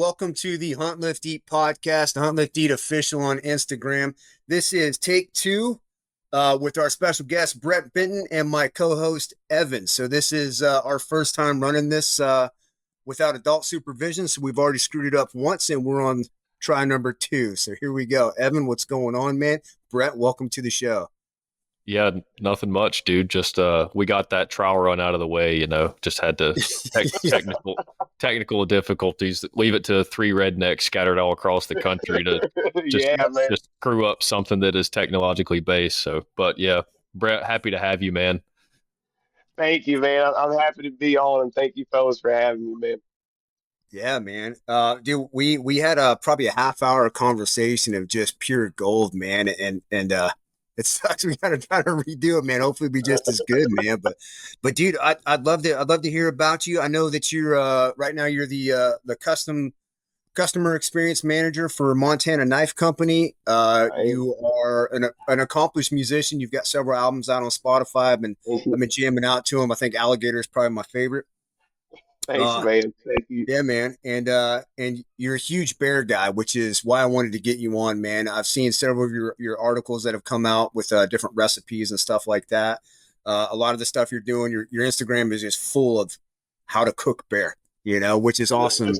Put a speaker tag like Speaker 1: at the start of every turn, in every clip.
Speaker 1: welcome to the Hunt Lift Eat podcast, Hunt Lift Eat official on Instagram. This is take two with our special guest, Brett Benton, and my co-host, Evan. So this is our first time running this without adult supervision. So we've already screwed it up once, and we're on try number 2. So here we go. Evan, what's going on, man? Brett, welcome to the show.
Speaker 2: Yeah, nothing much, dude. Just we got that trial run out of the way, just had to technical difficulties. Leave it to 3 rednecks scattered all across the country to just screw up something that is technologically based. So, but yeah, Brett, happy to have you, man.
Speaker 3: Thank you, man. I'm happy to be on, and thank you, fellas, for having me, man.
Speaker 1: Yeah, man. Dude, we had probably a half-hour conversation of just pure gold, man, and it sucks. We gotta try to redo it, man. Hopefully, be just as good, man. But dude, I'd love to hear about you. I know that you're right now. You're the customer experience manager for Montana Knife Company. You are an accomplished musician. You've got several albums out on Spotify. I've been jamming out to them. I think Alligator is probably my favorite.
Speaker 3: Thanks, man. Thank you.
Speaker 1: Yeah, man. And you're a huge bear guy, which is why I wanted to get you on, man. I've seen several of your articles that have come out with different recipes and stuff like that. A lot of the stuff you're doing, your Instagram is just full of how to cook bear, which is awesome. And,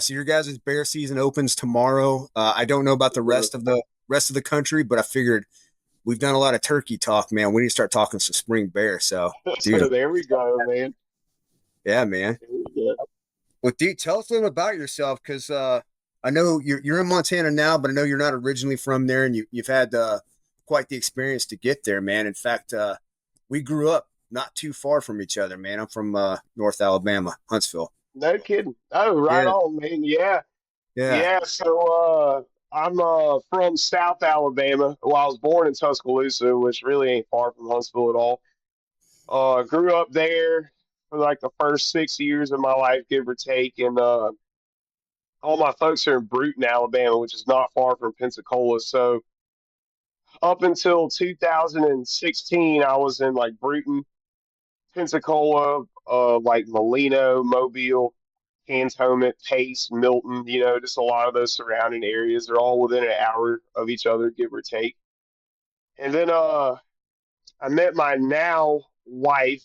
Speaker 1: so your guys' bear season opens tomorrow. I don't know about the rest of the country, but I figured we've done a lot of turkey talk, man. We need to start talking some spring bear. So,
Speaker 3: dude. There we go, man.
Speaker 1: Yeah, man. Well, dude, tell us a little about yourself, because I know you're in Montana now, but I know you're not originally from there, and you've had quite the experience to get there, man. In fact, we grew up not too far from each other, man. I'm from North Alabama, Huntsville.
Speaker 3: No kidding. Oh, right on, man. Yeah. So I'm from South Alabama. Well, I was born in Tuscaloosa, which really ain't far from Huntsville at all. Grew up there for like the first 6 years of my life, give or take. And all my folks are in Bruton, Alabama, which is not far from Pensacola. So up until 2016, I was in like Bruton, Pensacola, like Molino, Mobile, Cantonment, Pace, Milton, just a lot of those surrounding areas. They're all within an hour of each other, give or take. And then I met my now wife,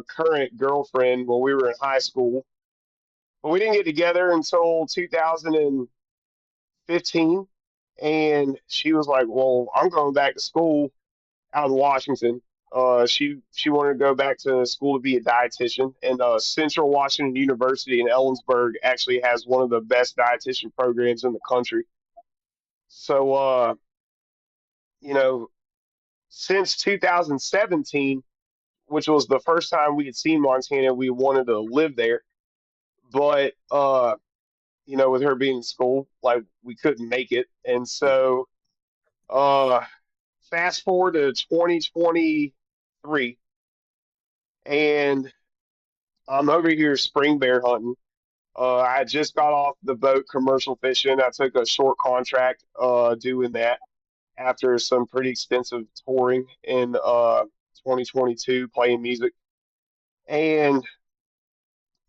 Speaker 3: current girlfriend, when we were in high school. But we didn't get together until 2015. And she was like, well, I'm going back to school out in Washington. She wanted to go back to school to be a dietitian. And Central Washington University in Ellensburg actually has one of the best dietitian programs in the country. So, since 2017, which was the first time we had seen Montana, we wanted to live there. But, with her being in school, like, we couldn't make it. And so, fast forward to 2023, and I'm over here spring bear hunting. I just got off the boat commercial fishing. I took a short contract doing that after some pretty extensive touring in 2022, playing music. And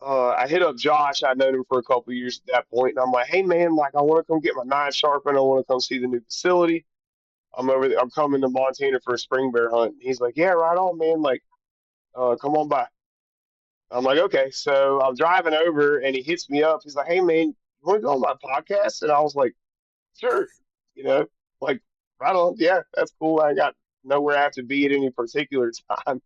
Speaker 3: I hit up Josh. I'd known him for a couple of years at that point, and I'm like, hey, man, like, I want to come get my knife sharpened. I want to come see the new facility. I'm over there. I'm coming to Montana for a spring bear hunt. He's like, yeah, right on, man. Like, come on by. I'm like, okay. So I'm driving over, and he hits me up. He's like, hey, man, you want to go on my podcast? And I was like, sure. Like, right on. Yeah, that's cool. I got nowhere I have to be at any particular time.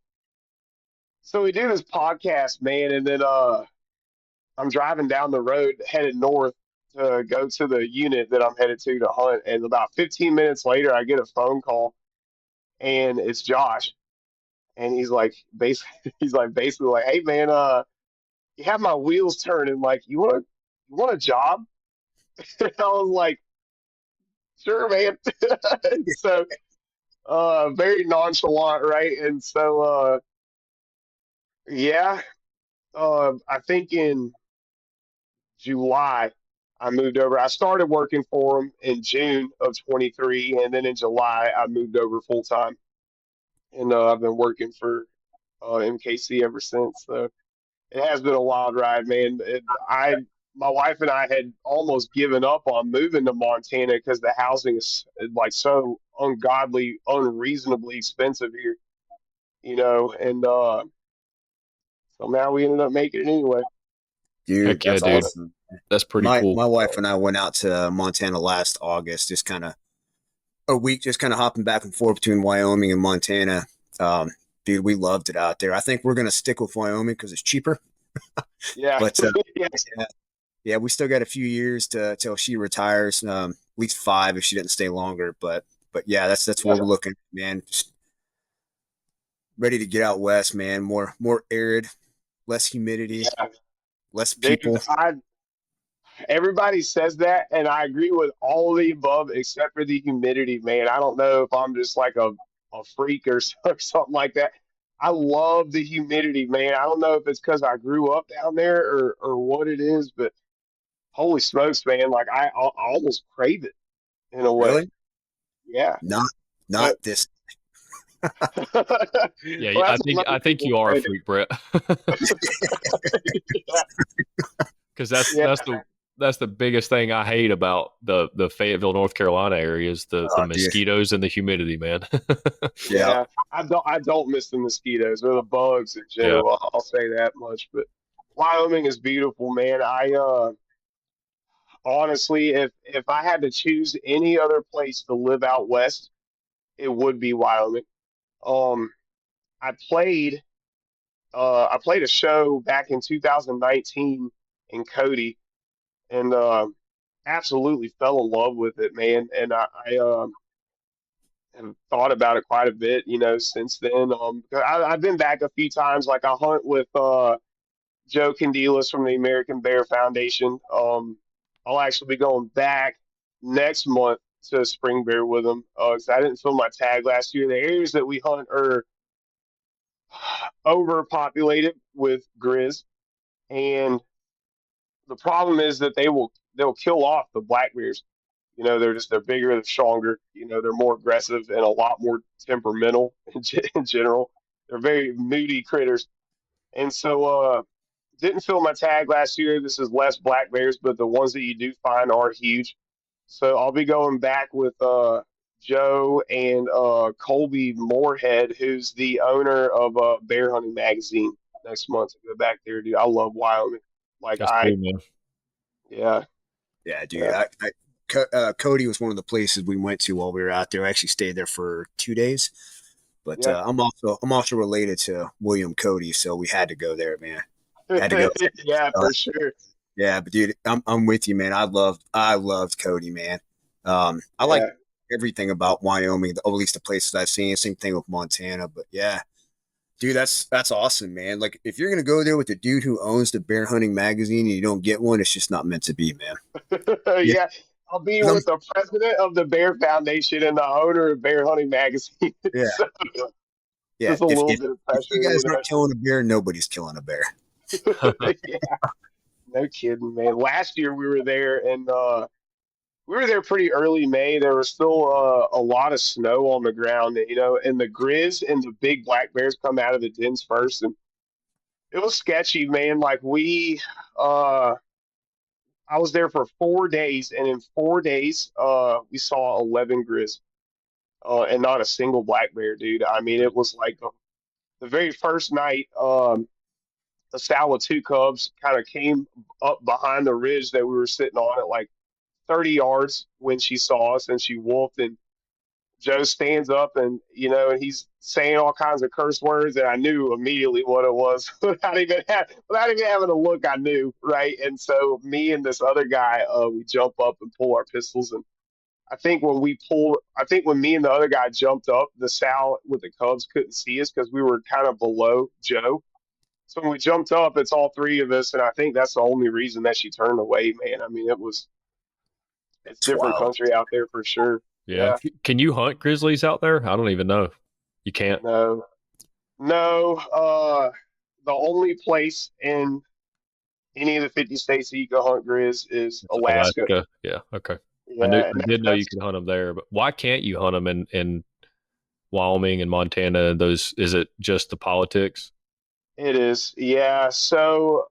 Speaker 3: So we do this podcast, man, and then I'm driving down the road headed north to go to the unit that I'm headed to hunt. And about 15 minutes later, I get a phone call, and it's Josh. And he's like, basically like, hey, man, you have my wheels turning. Like, you want a job? And I was like, sure, man. So, very nonchalant, right? And so, yeah, I think in July, I moved over. I started working for him in June of 23, and then in July, I moved over full time. And I've been working for MKC ever since. So it has been a wild ride, man. my wife and I had almost given up on moving to Montana because the housing is like so ungodly, unreasonably expensive here, and so now we ended up making it anyway.
Speaker 1: Dude,
Speaker 2: Heck yeah,
Speaker 1: that's
Speaker 2: dude.
Speaker 1: awesome.
Speaker 2: That's pretty
Speaker 1: My
Speaker 2: cool.
Speaker 1: my wife and I went out to Montana last August, just kind of a week, just kind of hopping back and forth between Wyoming and Montana. Um, Dude, we loved it out there. I think we're gonna stick with Wyoming because it's cheaper.
Speaker 3: Yeah,
Speaker 1: But
Speaker 3: yeah,
Speaker 1: yeah, yeah, we still got a few years to till she retires. At least 5 if she didn't stay longer. But yeah, that's where
Speaker 3: yeah,
Speaker 1: we're looking, man. Just ready to get out west, man. More arid, less humidity,
Speaker 3: yeah.
Speaker 1: less
Speaker 3: Dude,
Speaker 1: people.
Speaker 3: everybody says that, and I agree with all of the above except for the humidity, man. I don't know if I'm just like a freak or or something like that. I love the humidity, man. I don't know if it's because I grew up down there or what it is, but holy smokes, man! Like I almost crave it in a way.
Speaker 1: Really?
Speaker 3: Yeah.
Speaker 1: Not
Speaker 3: But
Speaker 1: not this.
Speaker 2: Yeah,
Speaker 3: well,
Speaker 2: I
Speaker 3: that's
Speaker 2: think
Speaker 3: what
Speaker 2: I
Speaker 3: most
Speaker 2: think
Speaker 3: people
Speaker 2: you are a
Speaker 3: say.
Speaker 2: freak, Brett. Because
Speaker 3: Yeah,
Speaker 2: that's the biggest thing I hate about the Fayetteville, North Carolina area is the
Speaker 1: Oh, dude.
Speaker 2: mosquitoes and the humidity, man.
Speaker 1: Yeah.
Speaker 3: yeah. I don't miss the mosquitoes or the bugs in
Speaker 2: Yeah.
Speaker 3: general. I'll say that much. But Wyoming is beautiful, man. I honestly, if I had to choose any other place to live out west, it would be Wyoming. Um, I played I played a show back in 2019 in Cody, and absolutely fell in love with it, man. And I have thought about it quite a bit, since then. 'Cause I've been back a few times. Like I hunt with Joe Candelas from the American Bear Foundation. I'll actually be going back next month to spring bear with him because I didn't fill my tag last year. The areas that we hunt are overpopulated with grizz, and the problem is that they'll kill off the black bears. They're bigger, they're stronger. They're more aggressive and a lot more temperamental in general. They're very moody critters, and so didn't fill my tag last year. This is less black bears, but the ones that you do find are huge. So I'll be going back with Joe and Colby Moorhead, who's the owner of Bear Hunting Magazine, next month to go back there, dude. I love Wyoming. Like
Speaker 2: That's cool, man.
Speaker 3: yeah,
Speaker 1: Yeah, dude.
Speaker 3: yeah,
Speaker 1: Cody was one of the places we went to while we were out there. I actually stayed there for 2 days. But
Speaker 3: yeah,
Speaker 1: I'm also related to William Cody, so we had to go there, man. Had to go.
Speaker 3: yeah, for sure.
Speaker 1: Yeah, but dude, I'm with you, man. I loved Cody, man. I like
Speaker 3: Yeah,
Speaker 1: everything about Wyoming, or at least the places I've seen. Same thing with Montana, but yeah, dude, that's awesome, man. Like if you're gonna go there with the dude who owns the bear hunting magazine and you don't get one, it's just not meant to be, man. Yeah,
Speaker 3: yeah. I'll be
Speaker 1: 'cause
Speaker 3: with the president of the Bear Foundation and the owner of Bear Hunting Magazine.
Speaker 1: yeah,
Speaker 3: So,
Speaker 1: yeah.
Speaker 3: just a
Speaker 1: If
Speaker 3: little
Speaker 1: if
Speaker 3: bit of
Speaker 1: if you
Speaker 3: pressure,
Speaker 1: guys aren't killing a bear, nobody's killing a bear.
Speaker 3: Yeah, no kidding, man. Last year we were there, and we were there pretty early May. There was still a lot of snow on the ground, and the grizz and the big black bears come out of the dens first, and it was sketchy, man. Like uh, I was there for 4 days, and in 4 days, we saw 11 grizz, and not a single black bear, dude. I mean, it was like the very first night. A sow with two cubs kind of came up behind the ridge that we were sitting on at like 30 yards when she saw us, and she wolfed, and Joe stands up, and he's saying all kinds of curse words, and I knew immediately what it was without even having a look. I knew, right? And so me and this other guy, we jump up and pull our pistols, and I think when me and the other guy jumped up, the sow with the cubs couldn't see us because we were kind of below Joe. So when we jumped up, it's all three of us, and I think that's the only reason that she turned away, man. I mean, it's
Speaker 1: It's
Speaker 3: different
Speaker 1: wild.
Speaker 3: country out there for sure.
Speaker 2: Yeah.
Speaker 3: Yeah,
Speaker 2: Can you hunt grizzlies out there? I don't even know. You can't.
Speaker 3: no, no. The only place in any of the 50 states that you can hunt grizz is
Speaker 2: It's
Speaker 3: Alaska.
Speaker 2: Alaska. Yeah. Okay.
Speaker 3: Yeah,
Speaker 2: I
Speaker 3: and
Speaker 2: did know you
Speaker 3: that's
Speaker 2: could hunt them there, but why can't you hunt them in Wyoming and Montana? And those, is it just the politics?
Speaker 3: it is. Yeah. So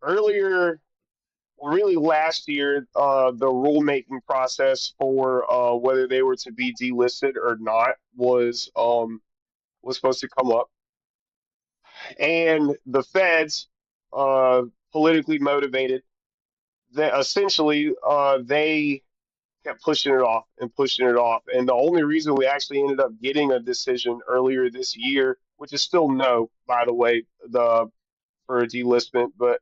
Speaker 3: earlier. really last year, the rulemaking process for whether they were to be delisted or not was supposed to come up, and the feds, uh, politically motivated, that essentially they kept pushing it off and pushing it off, and the only reason we actually ended up getting a decision earlier this year, which is still no, by the way, the for a delistment, but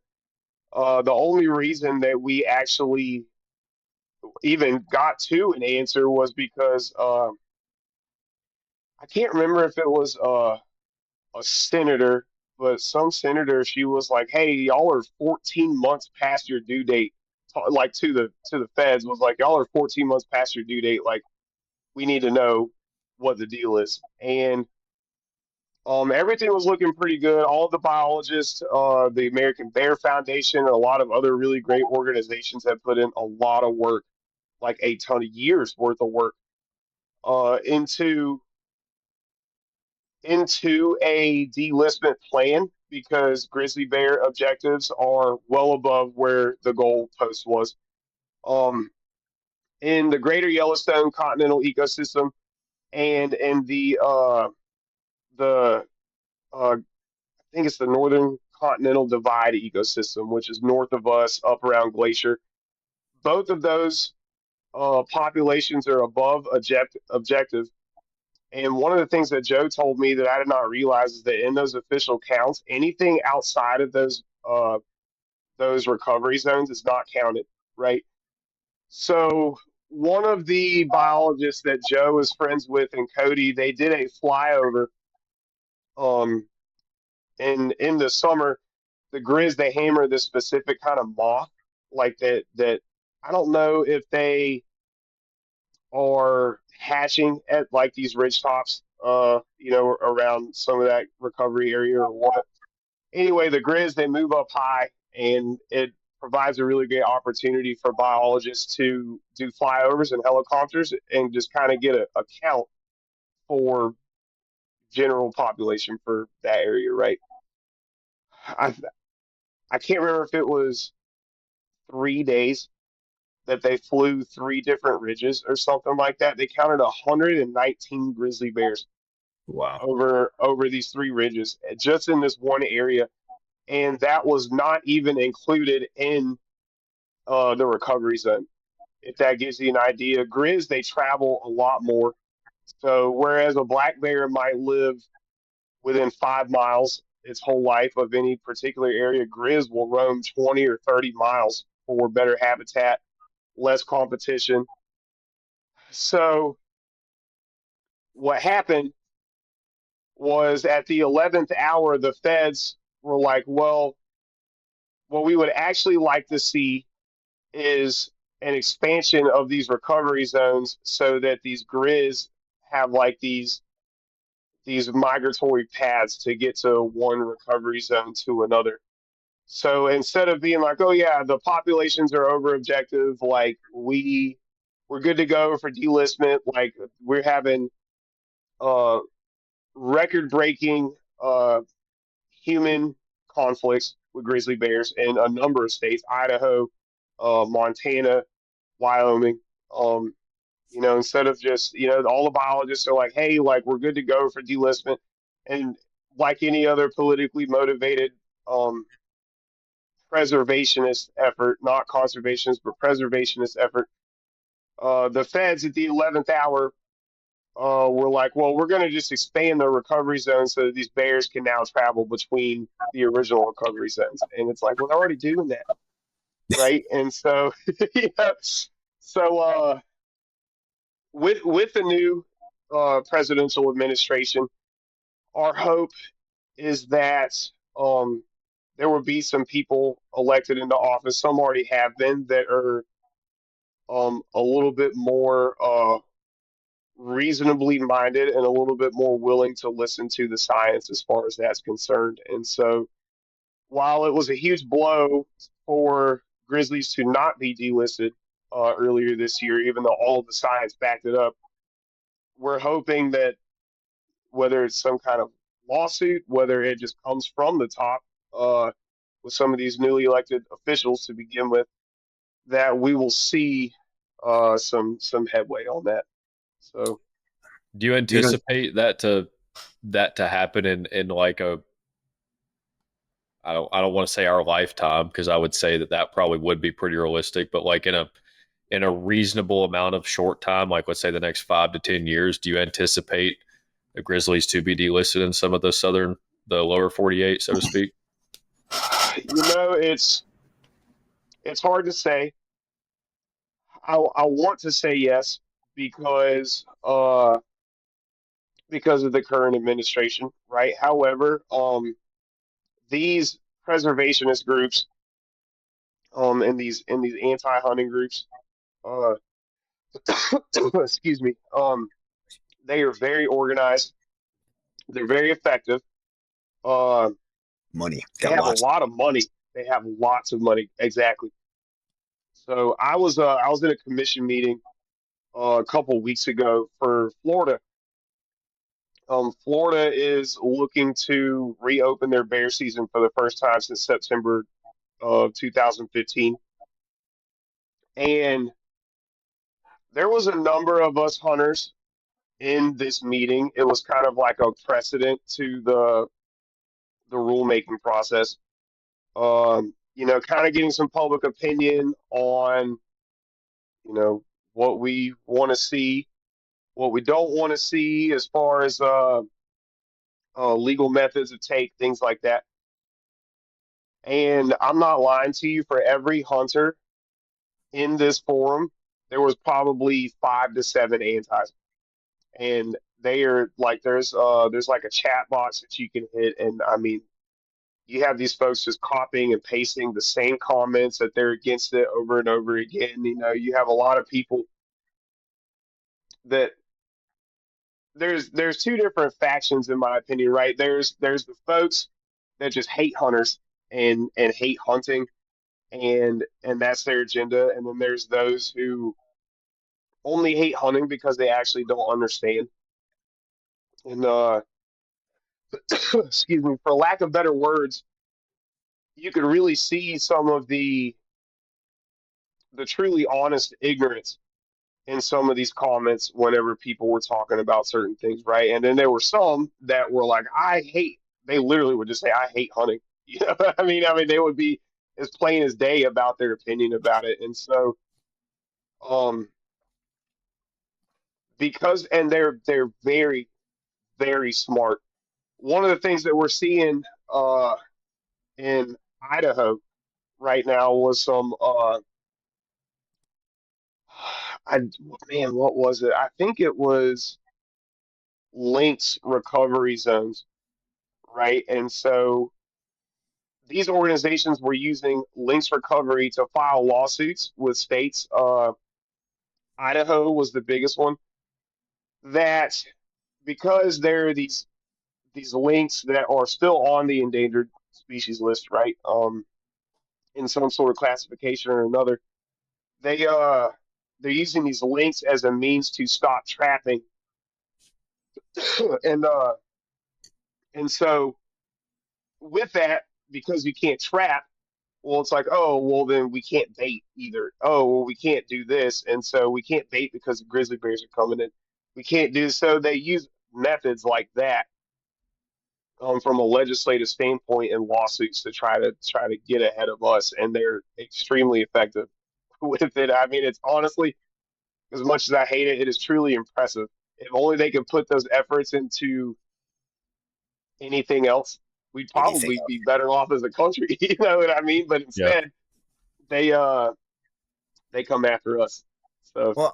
Speaker 3: the only reason that we actually even got to an answer was because I can't remember if it was a senator, but some senator, she was like, "Hey, y'all are 14 months past your due date." Like to the feds was like, "Y'all are 14 months past your due date. Like, we need to know what the deal is." And everything was looking pretty good. All the biologists, the American Bear Foundation, and a lot of other really great organizations have put in a lot of work, like a ton of years worth of work, into a delistment plan because grizzly bear objectives are well above where the goal post was. Um, in the greater Yellowstone continental ecosystem and in the I think it's the northern continental divide ecosystem, which is north of us, up around Glacier. Both of those populations are above objective. And one of the things that Joe told me that I did not realize is that in those official counts, anything outside of those recovery zones is not counted, right? So one of the biologists that Joe is friends with and Cody, they did a flyover um in the summer. The grizz, they hammer this specific kind of moth like that I don't know if they are hatching at like these ridge tops, around some of that recovery area or what. Anyway, the grizz, they move up high, and it provides a really great opportunity for biologists to do flyovers and helicopters and just kind of get a count for general population for that area, right? I I can't remember if it was 3 days that they flew three different ridges or something like that. They counted 119 grizzly bears
Speaker 1: Wow.
Speaker 3: over these three ridges just in this one area, and that was not even included in the recovery zone. If that gives you an idea, grizz, they travel a lot more. So whereas a black bear might live within 5 miles its whole life of any particular area, grizz will roam 20 or 30 miles for better habitat, less competition. So what happened was at the 11th hour, the feds were like, well, what we would actually like to see is an expansion of these recovery zones so that these grizz have like these migratory paths to get to one recovery zone to another. So instead of being like, oh yeah, the populations are over objective, like we're good to go for delistment, like we're having uh record breaking human conflicts with grizzly bears in a number of states, Idaho, Montana, Wyoming. Um, instead of just, all the biologists are like, hey, like we're good to go for delistment. And like any other politically motivated um, preservationist effort, not conservationist, but preservationist effort, the feds at the 11th hour were like, well, we're going to just expand the recovery zone so that these bears can now travel between the original recovery zones. And it's like, well, they're already doing that, right? And so, yeah, so with the new presidential administration, our hope is that um, there will be some people elected into office. Some already have been that are a little bit more reasonably minded and a little bit more willing to listen to the science as far as that's concerned. And so, while it was a huge blow for Grizzlies to not be delisted earlier this year, even though all of the science backed it up, we're hoping that whether it's some kind of lawsuit, whether it just comes from the top with some of these newly elected officials to begin with, that we will see some headway on that. So
Speaker 2: Do you anticipate that to happen in like a I don't want to say our lifetime, because I would say that probably would be pretty realistic, but like in a reasonable amount of short time, like let's say the next 5 to 10 years, do you anticipate the Grizzlies to be delisted in some of the lower 48, so to speak?
Speaker 3: it's hard to say. I want to say yes because of the current administration, right? However, these preservationist groups, and these anti-hunting groups, uh, excuse me, they are very organized. They're very effective. Uh,
Speaker 1: Money.
Speaker 3: they
Speaker 1: Got
Speaker 3: have a
Speaker 1: lots.
Speaker 3: lot of money. They have lots of money. Exactly. So I was in a commission meeting a couple weeks ago for Florida. Florida is looking to reopen their bear season for the first time since September of 2015. And there was a number of us hunters in this meeting. It was kind of like a precedent to the rulemaking process. Kind of getting some public opinion on, you know, what we want to see, what we don't want to see as far as legal methods of take, things like that. And I'm not lying to you, for every hunter in this forum, there was probably 5 to 7 antis. And they are like, there's like a chat box that you can hit, and I mean, you have these folks just copying and pasting the same comments that they're against it over and over again. You have a lot of people that there's two different factions in my opinion, right? There's the folks that just hate hunters and hate hunting, and that's their agenda. And then there's those who only hate hunting because they actually don't understand. And excuse me, for lack of better words, you could really see some of the truly honest ignorance in some of these comments whenever people were talking about certain things, right? And then there were some that were like, they literally would just say, I hate hunting. You know what I mean? They would be as plain as day about their opinion about it. And so, um, and they're very, very smart. One of the things that we're seeing in Idaho right now was some I man, what was it? I think it was links recovery zones, right? And so these organizations were using links recovery to file lawsuits with states. Idaho was the biggest one. That because there are these links that are still on the endangered species list, right? In some sort of classification or another, they they're using these links as a means to stop trapping, and so with that, because you can't trap, well, it's like, oh, well, then we can't bait either. Oh, well, we can't do this, and so we can't bait because the grizzly bears are coming in. We can't do so. They use methods like that, from a legislative standpoint and lawsuits to try to get ahead of us, and they're extremely effective with it. It's honestly, as much as I hate it, it is truly impressive. If only they could put those efforts into anything else, we'd
Speaker 1: Anything
Speaker 3: probably
Speaker 1: else.
Speaker 3: be better off as a country. You know what I mean? But
Speaker 2: Yeah.
Speaker 3: instead, they come after us. So
Speaker 1: Well,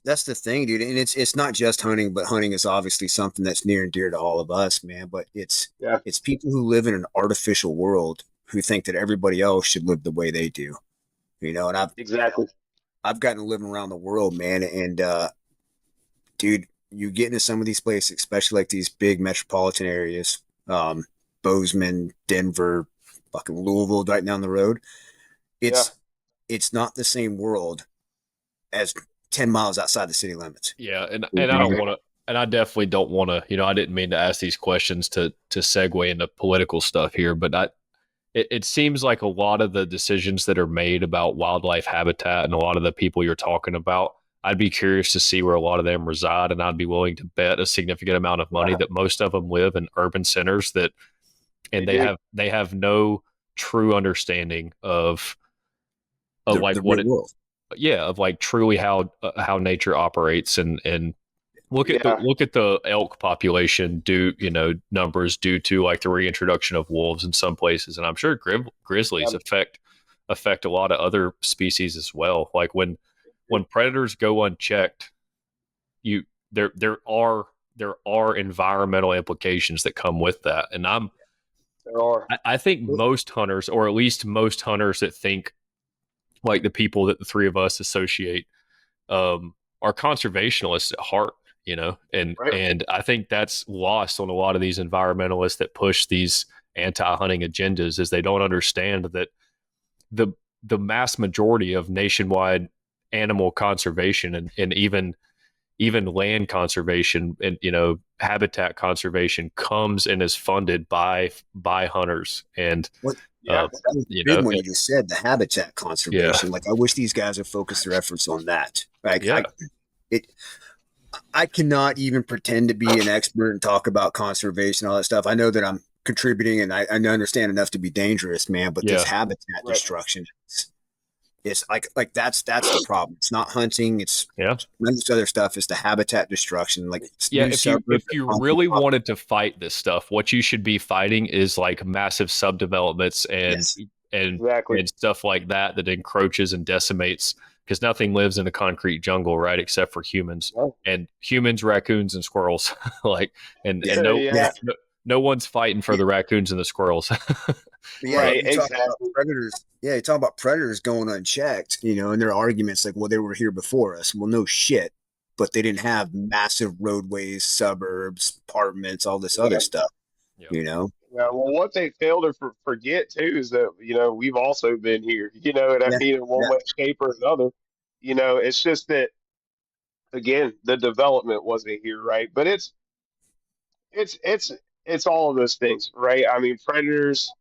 Speaker 1: that's the thing, dude, and it's not just hunting, but hunting is obviously something that's near and dear to all of us, man. But
Speaker 3: yeah,
Speaker 1: it's people who live in an artificial world who think that everybody else should live the way they do, And
Speaker 3: exactly.
Speaker 1: I've gotten to live around the world, man, and dude, you get into some of these places, especially like these big metropolitan areas, Bozeman, Denver, fucking Louisville, right down the road.
Speaker 3: Yeah,
Speaker 1: It's not the same world as 10 miles outside the city limits.
Speaker 2: Yeah, and I don't want to, and I definitely don't want to. I didn't mean to ask these questions to segue into political stuff here, but it seems like a lot of the decisions that are made about wildlife habitat and a lot of the people you're talking about, I'd be curious to see where a lot of them reside, and I'd be willing to bet a significant amount of money that most of them live in urban centers that,
Speaker 3: They
Speaker 2: and
Speaker 3: do.
Speaker 2: they have no true understanding of like
Speaker 1: the
Speaker 2: what
Speaker 1: real
Speaker 2: it,
Speaker 1: world.
Speaker 2: yeah, of like truly how nature operates, and
Speaker 3: Yeah.
Speaker 2: look at the elk population numbers due to like the reintroduction of wolves in some places, and I'm sure grizzlies affect a lot of other species as well. Like when predators go unchecked, you there are environmental implications that come with that, and
Speaker 3: There are.
Speaker 2: I think most hunters, or at least most hunters that think like the people that the three of us associate, are conservationists at heart,
Speaker 3: Right.
Speaker 2: and I think that's lost on a lot of these environmentalists that push these anti-hunting agendas, is they don't understand that the the mass majority of nationwide animal conservation, and even land conservation, and habitat conservation comes and is funded by hunters, and
Speaker 1: What
Speaker 3: Yeah.
Speaker 1: that was
Speaker 2: you
Speaker 1: a big
Speaker 2: know
Speaker 1: one
Speaker 2: it,
Speaker 1: you just said, the habitat
Speaker 2: yeah,
Speaker 1: conservation. Like I wish these guys would focus their efforts on that. Like
Speaker 2: yeah,
Speaker 1: it I cannot even pretend to be an expert and talk about conservation, all that stuff. I know that I'm contributing and I understand enough to be dangerous, man, but this
Speaker 2: yeah,
Speaker 1: habitat
Speaker 3: Right.
Speaker 1: destruction is like that's the problem. It's not hunting, it's
Speaker 2: yeah.
Speaker 1: this other stuff. Is the habitat destruction, like it's
Speaker 2: Yeah,
Speaker 1: new
Speaker 2: if
Speaker 1: suburbs
Speaker 2: you
Speaker 1: are popping
Speaker 2: really
Speaker 1: up.
Speaker 2: wanted to fight this stuff, what you should be fighting is like massive subdevelopments
Speaker 1: Yes.
Speaker 2: and
Speaker 3: Exactly.
Speaker 2: and stuff like that encroaches and decimates, because nothing lives in a concrete jungle, right? Except for humans,
Speaker 3: No.
Speaker 2: and humans, raccoons, and squirrels. Like, and
Speaker 1: Yeah.
Speaker 2: no
Speaker 1: Yeah.
Speaker 3: Yeah.
Speaker 2: no one's fighting for
Speaker 1: Yeah.
Speaker 2: the raccoons and the squirrels.
Speaker 1: Yeah,
Speaker 2: But
Speaker 3: Right.
Speaker 1: you talk about
Speaker 3: Exactly.
Speaker 1: predators. Yeah, you talk about predators going unchecked, and their arguments like, well, they were here before us. Well, no shit, but they didn't have massive roadways, suburbs, apartments, all this other
Speaker 3: Yeah.
Speaker 1: stuff,
Speaker 2: yeah,
Speaker 1: you know?
Speaker 3: Yeah. Well, what they fail to forget too is that we've also been here. You know what I
Speaker 1: Yeah,
Speaker 3: mean? In one
Speaker 1: yeah,
Speaker 3: way, shape, or another. It's just that again, the development wasn't here, right? But it's it's it's all of those things, right? I mean, predators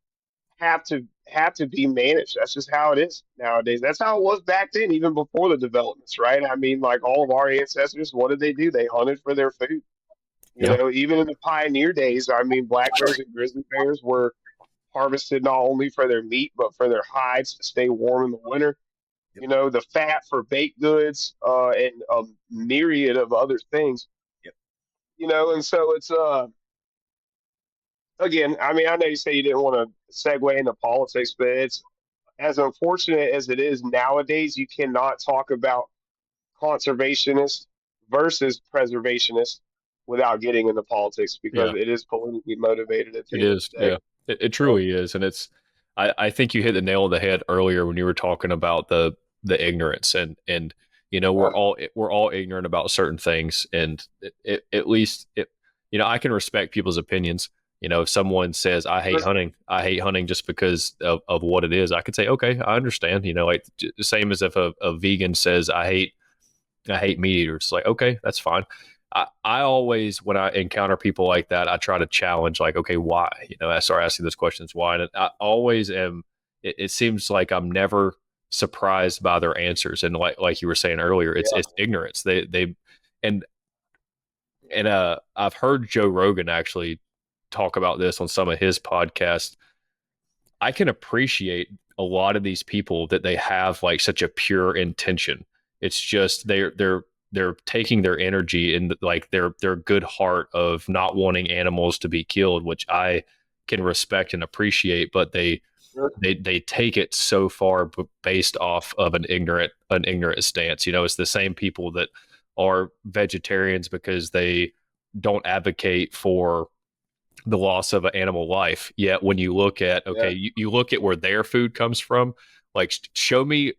Speaker 3: have to be managed. That's just how it is nowadays. That's how it was back then, even before the developments, right? I mean, like all of our ancestors, what did they do? They hunted for their food.
Speaker 2: yeah,
Speaker 3: Even in the pioneer days, I mean, black bears and grizzly bears were harvested not only for their meat but for their hides to stay warm in the winter.
Speaker 1: yep,
Speaker 3: The fat for baked goods, and a myriad of other things.
Speaker 1: yep.
Speaker 3: And so it's again. I mean, I know you say you didn't want to segue into politics, but it's as unfortunate as it is nowadays. You cannot talk about conservationist versus preservationist without getting into politics because
Speaker 2: yeah.
Speaker 3: it is politically motivated at
Speaker 2: It
Speaker 3: the end of
Speaker 2: is,
Speaker 3: the day.
Speaker 2: yeah. It
Speaker 3: So,
Speaker 2: truly is, and I think you hit the nail on the head earlier when you were talking about the ignorance, and
Speaker 3: yeah,
Speaker 2: we're all ignorant about certain things, and at least I can respect people's opinions. If someone says
Speaker 3: sure,
Speaker 2: I hate hunting just because of what it is, I could say okay, I understand. Like the same as if a vegan says I hate meat eaters. Like, okay, that's fine. I always, when I encounter people like that, I try to challenge, like, okay, why? I start asking those questions, why? And I always am. It seems like I'm never surprised by their answers, and like you were saying earlier,
Speaker 3: yeah,
Speaker 2: it's ignorance. And I've heard Joe Rogan actually talk about this on some of his podcasts. I can appreciate a lot of these people that they have like such a pure intention. It's just they're taking their energy and like their good heart of not wanting animals to be killed, which I can respect and appreciate, but
Speaker 3: sure,
Speaker 2: they take it so far based off of an ignorant stance. It's the same people that are vegetarians because they don't advocate for the loss of an animal life. Yet when you look at,
Speaker 3: yeah,
Speaker 2: okay, you look at where their food comes from, like show me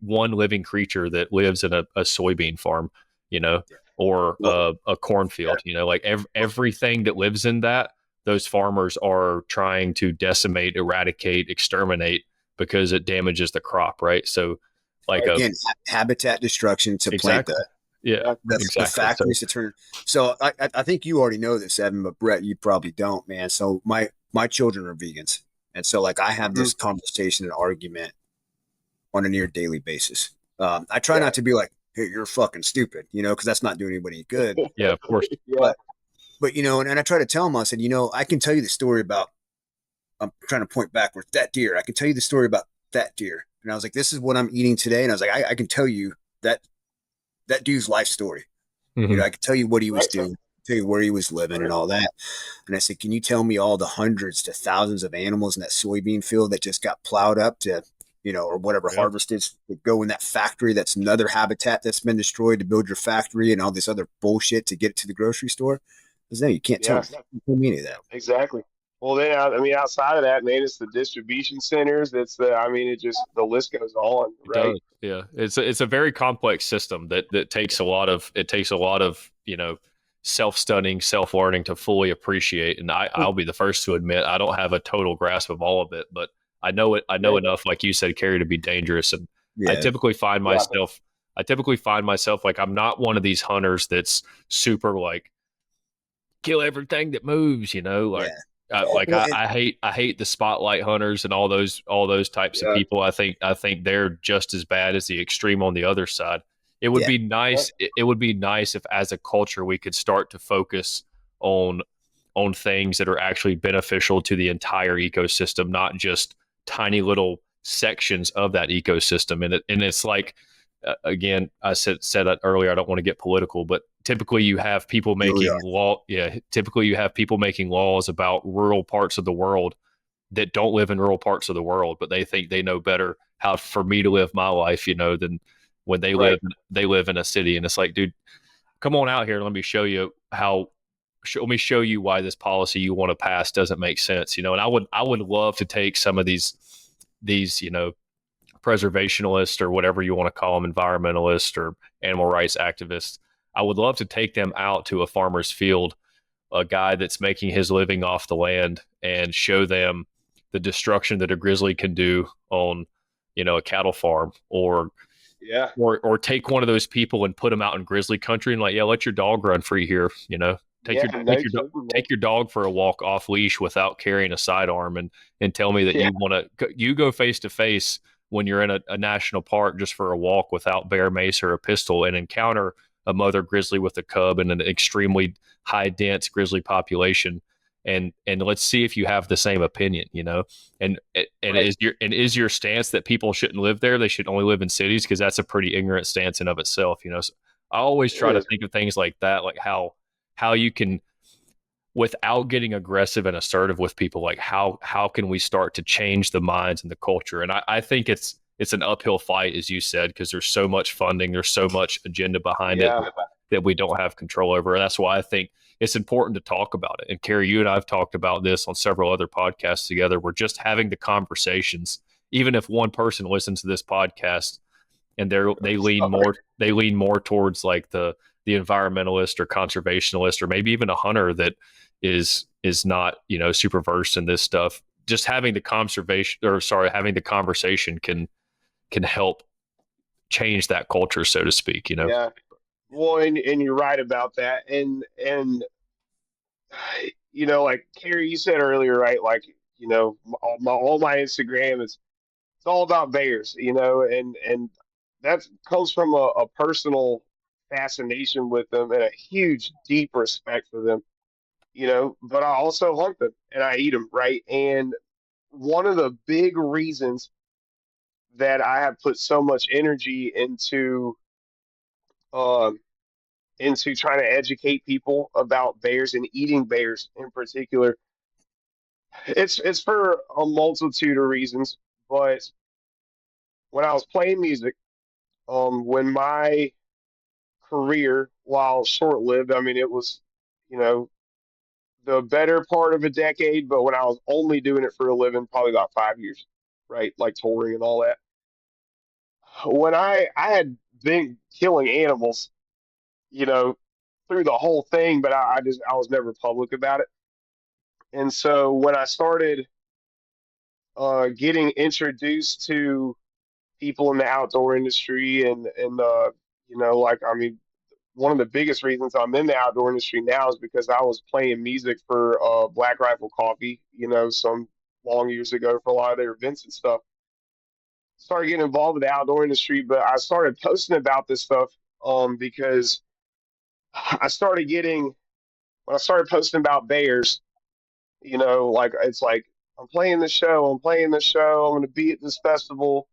Speaker 2: one living creature that lives in a soybean farm, you know, or
Speaker 1: Well,
Speaker 2: a
Speaker 3: yeah,
Speaker 2: cornfield, like everything that lives in that, those farmers are trying to decimate, eradicate, exterminate because it damages the crop, right? So like
Speaker 3: right,
Speaker 2: a
Speaker 1: again, habitat destruction to plant
Speaker 2: exactly. Yeah,
Speaker 3: yeah,
Speaker 1: the
Speaker 2: exactly. So
Speaker 1: factories to turn. So I think you already know this, Evan, but Brett, you probably don't, man. So my children are vegans. And so like I have
Speaker 3: Hmm.
Speaker 1: this conversation and argument on a near daily basis. I try
Speaker 3: Yeah.
Speaker 1: not to be like, hey, you're fucking stupid, because that's not doing anybody good.
Speaker 2: Yeah, of course.
Speaker 3: Yeah.
Speaker 1: But and I try to tell him, I said, I can tell you the story about. I'm trying to point backwards. That deer. I can tell you the story about that deer. And I was like, this is what I'm eating today. And I was like, I can tell you that dude's life story.
Speaker 2: Hmm.
Speaker 1: I could tell you what he was
Speaker 3: Right.
Speaker 1: doing, tell you where he was living and
Speaker 3: Right.
Speaker 1: all that. And I said, can you tell me all the hundreds to thousands of animals in that soybean field that just got plowed up to, or whatever
Speaker 2: Yeah.
Speaker 1: harvested would go in that factory? That's another habitat that's been destroyed to build your factory and all this other bullshit to get it to the grocery store. Because then you can't tell
Speaker 3: Yeah.
Speaker 1: me. You can't tell me any of that.
Speaker 3: Exactly. Well, then, I mean, outside of that, man, it's the distribution centers. I mean, it just, the list goes on,
Speaker 2: It
Speaker 3: right?
Speaker 2: does. Yeah. It's a very complex system that takes a lot of self-studying, self-learning to fully appreciate. And I'll be the first to admit I don't have a total grasp of all of it, but I know
Speaker 3: Right.
Speaker 2: enough, like you said, Kerri, to be dangerous. And I
Speaker 1: Yeah.
Speaker 2: typically find
Speaker 3: Yeah.
Speaker 2: myself I typically find myself like I'm not one of these hunters that's super like kill everything that moves, like
Speaker 1: Yeah.
Speaker 2: like
Speaker 1: Well, and
Speaker 2: I hate the spotlight hunters and all those types of
Speaker 3: Yeah.
Speaker 2: people. I think they're just as bad as the extreme on the other side. It would
Speaker 1: yeah.
Speaker 2: be nice. It would be nice if, as a culture, we could start to focus on things that are actually beneficial to the entire ecosystem, not just tiny little sections of that ecosystem. And it's like again, I said that earlier. I don't want to get political, but typically you have people
Speaker 1: You really are.
Speaker 2: making law. Yeah, typically you have people making laws about rural parts of the world that don't live in rural parts of the world, but they think they know better how for me to live my life, than when
Speaker 3: Right.
Speaker 2: they live in a city. And it's like, dude, come on out here and let me show you let me show you why this policy you want to pass doesn't make sense. And I would love to take some of these preservationists or whatever you want to call them, environmentalists or animal rights activists. I would love to take them out to a farmer's field, a guy that's making his living off the land, and show them the destruction that a grizzly can do on, a cattle farm, or
Speaker 3: Yeah.
Speaker 2: take one of those people and put them out in grizzly country and like, yeah, let your dog run free here. Take
Speaker 3: Yeah.
Speaker 2: your
Speaker 3: No kidding, man.
Speaker 2: take your dog for a walk off leash without carrying a sidearm, and tell me that
Speaker 3: Yeah.
Speaker 2: you go face to face when you're in a national park just for a walk without bear mace or a pistol and encounter a mother grizzly with a cub in an extremely high dense grizzly population, and let's see if you have the same opinion. And
Speaker 3: Right.
Speaker 2: is your stance that people shouldn't live there, they should only live in cities, because that's a pretty ignorant stance in of itself. So I always
Speaker 3: It
Speaker 2: try to
Speaker 3: is.
Speaker 2: think of things like that, like how you can, without getting aggressive and assertive with people, like how can we start to change the minds and the culture. And I think it's an uphill fight, as you said, because there's so much funding, there's so much agenda behind it
Speaker 3: Yeah.
Speaker 2: that we don't have control over. And that's why I think it's important to talk about it. And Kerri, you and I have talked about this on several other podcasts together. We're just having the conversations. Even if one person listens to this podcast and they lean more towards like the environmentalist or conservationalist, or maybe even a hunter that is not super versed in this stuff, just having the conversation can help change that culture, so to speak.
Speaker 3: Yeah. Well, and you're right about that. And like Carrie, you said earlier, right? Like, all my Instagram is it's all about bears, and that comes from a personal fascination with them and a huge, deep respect for them, But I also hunt them and I eat them, right? And one of the big reasons that I have put so much energy um, into trying to educate people about bears and eating bears in particular, it's for a multitude of reasons. But when I was playing music, when my career, while short lived, I mean, it was, you know, the better part of a decade, but when I was only doing it for a living, probably about 5 years, right? Like touring and all that. When I had been killing animals, you know, through the whole thing, but I was never public about it. And so when I started getting introduced to people in the outdoor industry and like I mean one of the biggest reasons I'm in the outdoor industry now is because I was playing music for Black Rifle Coffee, some long years ago for a lot of their events and stuff. Started getting involved with the outdoor industry, but I started posting about this stuff because I started getting when I started posting about bears, like it's like I'm playing the show, I'm gonna be at this festival.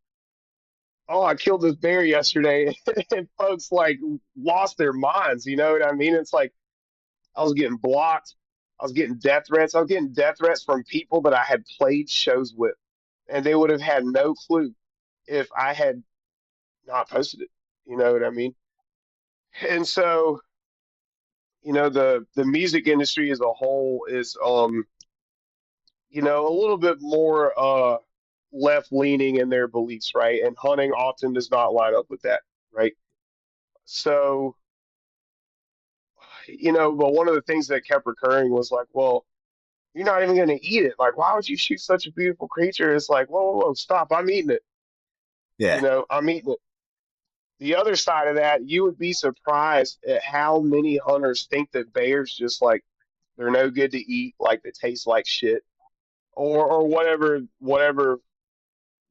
Speaker 3: Oh, I killed this bear yesterday, and folks like lost their minds. You know what I mean? It's like I was getting blocked. I was getting death threats. I was getting death threats from people that I had played shows with, and they would have had no clue if I had not posted it. You know what I mean? And so, the music industry as a whole is a little bit more left leaning in their beliefs, right? And hunting often does not line up with that, right? So, but one of the things that kept recurring was like, well, you're not even going to eat it. Like, why would you shoot such a beautiful creature? It's like, whoa, whoa, whoa, stop. I'm eating it.
Speaker 1: Yeah.
Speaker 3: I'm eating it. The other side of that, you would be surprised at how many hunters think that bears just like they're no good to eat, like they taste like shit, or whatever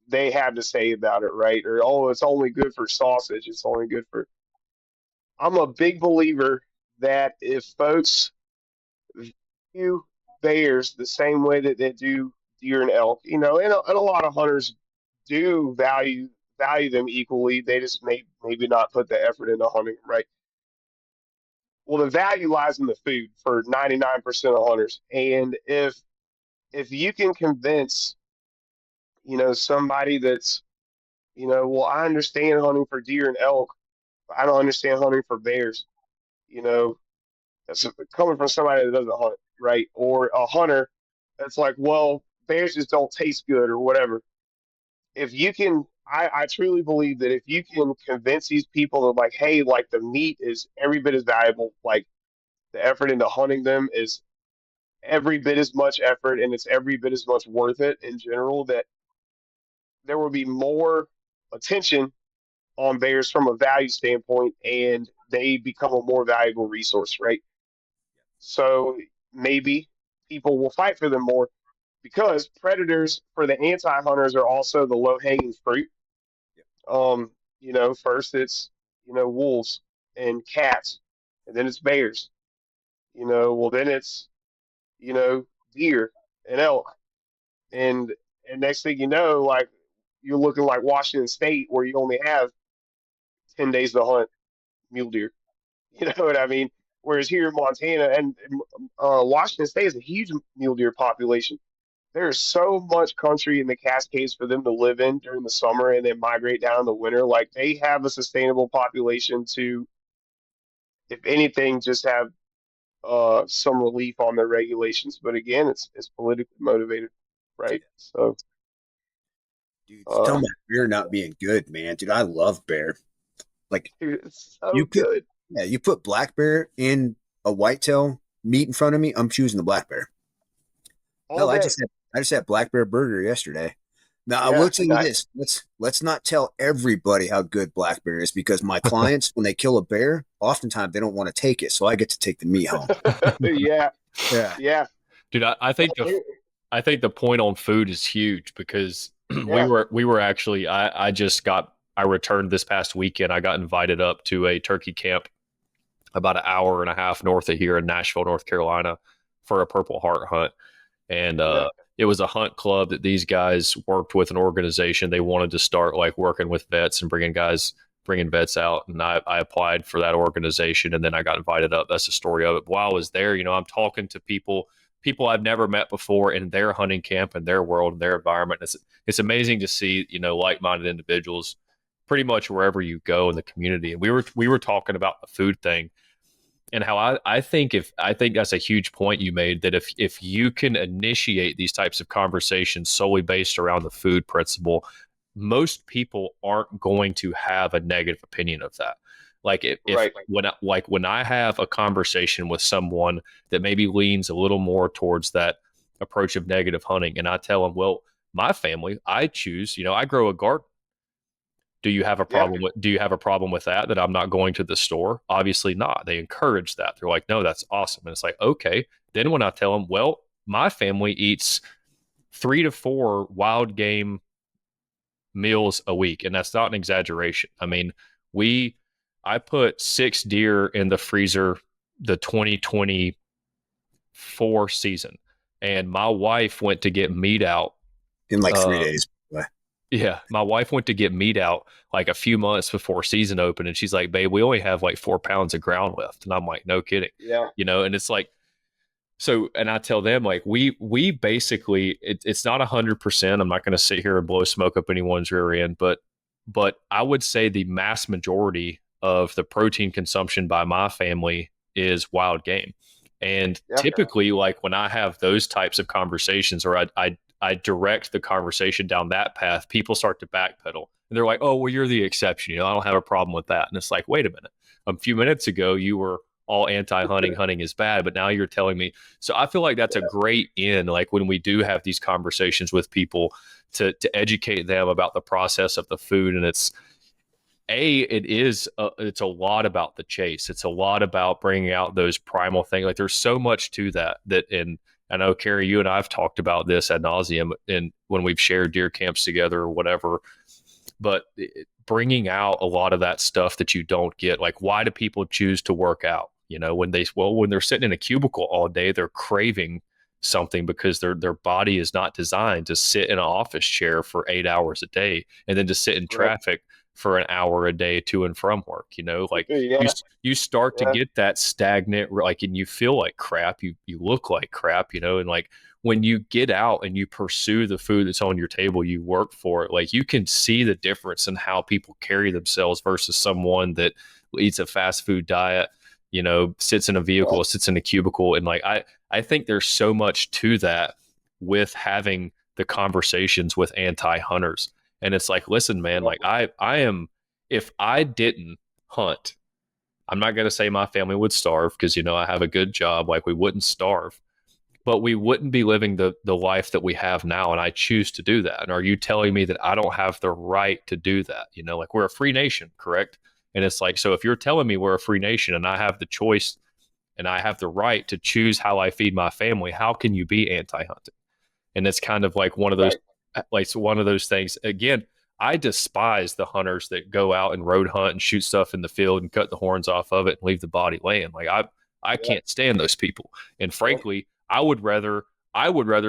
Speaker 3: they have to say about it, right? Or oh, it's only good for sausage. It's only good for. I'm a big believer that if folks view bears the same way that they do deer and elk, and a lot of hunters do value them equally. They just maybe not put the effort into hunting, right? Well, the value lies in the food for 99% of hunters, and if you can convince somebody that's well, I understand hunting for deer and elk, but I don't understand hunting for bears. You know, that's coming from somebody that doesn't hunt, right? Or a hunter that's like, well, bears just don't taste good or whatever. If you can, I truly believe that if you can convince these people that like, hey, like the meat is every bit as valuable, like the effort into hunting them is every bit as much effort and it's every bit as much worth it in general, that there will be more attention on bears from a value standpoint and they become a more valuable resource, right? So maybe people will fight for them more because predators for the anti-hunters are also the low-hanging fruit. First it's, wolves and cats, and then it's bears. Well then it's, you know, deer and elk. And next thing you know, like you're looking like Washington State where you only have 10 days to hunt mule deer. You know what I mean? Whereas here in Montana and Washington State is a huge mule deer population. There's so much country in the Cascades for them to live in during the summer and then migrate down in the winter. Like they have a sustainable population to, if anything, just have some relief on their regulations. But again, it's politically motivated, right? So,
Speaker 1: Dude, you talking about bear not being good, man. Dude, I love bear. Like
Speaker 3: dude, it's so
Speaker 1: you put,
Speaker 3: good.
Speaker 1: yeah, you put black bear in a whitetail meat in front of me, I'm choosing the black bear.
Speaker 3: All
Speaker 1: Hell,
Speaker 3: day.
Speaker 1: I just had black bear burger yesterday. Now I
Speaker 3: Yeah,
Speaker 1: will tell you
Speaker 3: nice.
Speaker 1: this: let's not tell everybody how good black bear is because my clients, when they kill a bear, oftentimes they don't want to take it, so I get to take the meat home.
Speaker 3: Yeah,
Speaker 1: Yeah,
Speaker 3: yeah,
Speaker 2: Dude, I think the point on food is huge because
Speaker 3: yeah,
Speaker 2: we were actually I returned this past weekend. I got invited up to a turkey camp about an hour and a half north of here in Nashville, North Carolina, for a Purple Heart hunt. And
Speaker 3: yeah,
Speaker 2: it was a hunt club that these guys worked with an organization. They wanted to start like working with vets and bringing vets out. And I applied for that organization and then I got invited up. That's the story of it. But while I was there, I'm talking to people I've never met before in their hunting camp and their world and their environment. It's amazing to see, like-minded individuals pretty much wherever you go in the community. And we were talking about the food thing and how I think that's a huge point you made, that if you can initiate these types of conversations solely based around the food principle, most people aren't going to have a negative opinion of that. Like if
Speaker 3: right.
Speaker 2: when I have a conversation with someone that maybe leans a little more towards that approach of negative hunting, and I tell them, well, my family, I choose, I grow a garden.
Speaker 3: Yeah,
Speaker 2: Do you have a problem with that I'm not going to the store? Obviously not. They encourage that. They're like, no, that's awesome. And it's like, okay. Then when I tell them, well, my family eats 3 to 4 wild game meals a week, and that's not an exaggeration. I mean, I put 6 deer in the freezer the 2024 season, and my wife went to get meat out.
Speaker 1: In like 3 days.
Speaker 2: Yeah, my wife went to get meat out like a few months before season opened, and she's like, "Babe, we only have like 4 pounds of ground left," and I'm like, "No kidding,"
Speaker 3: Yeah.
Speaker 2: and it's like. So, and I tell them like we basically it's not 100%. I'm not going to sit here and blow smoke up anyone's rear end, but I would say the mass majority of the protein consumption by my family is wild game. And
Speaker 3: Yeah.
Speaker 2: typically, like when I have those types of conversations, or I direct the conversation down that path, people start to backpedal, and they're like, "Oh, well, you're the exception. I don't have a problem with that." And it's like, wait a minute. A few minutes ago, you were all anti-hunting, hunting is bad, but now you're telling me. So I feel like that's a great in, like when we do have these conversations with people to educate them about the process of the food. And it's a lot about the chase. It's a lot about bringing out those primal things. Like there's so much to that, and I know Kerri, you and I've talked about this ad nauseum and when we've shared deer camps together or whatever, but bringing out a lot of that stuff that you don't get. Like, why do people choose to work out? When they're sitting in a cubicle all day, they're craving something because their body is not designed to sit in an office chair for 8 hours a day and then to sit in traffic for an hour a day to and from work. Like you start to get that stagnant, like, and you feel like crap. You look like crap. And like when you get out and you pursue the food that's on your table, you work for it. Like you can see the difference in how people carry themselves versus someone that eats a fast food diet, sits in a vehicle, sits in a cubicle. And like, I think there's so much to that with having the conversations with anti-hunters. And it's like, listen, man, like I am, if I didn't hunt, I'm not going to say my family would starve because, I have a good job. Like we wouldn't starve, but we wouldn't be living the life that we have now. And I choose to do that. And are you telling me that I don't have the right to do that? Like we're a free nation, correct? And it's like, so if you're telling me we're a free nation and I have the choice and I have the right to choose how I feed my family, how can you be anti-hunting? And it's kind of like one of those, things. Again, I despise the hunters that go out and road hunt and shoot stuff in the field and cut the horns off of it and leave the body laying. Like I can't stand those people. And frankly, I would rather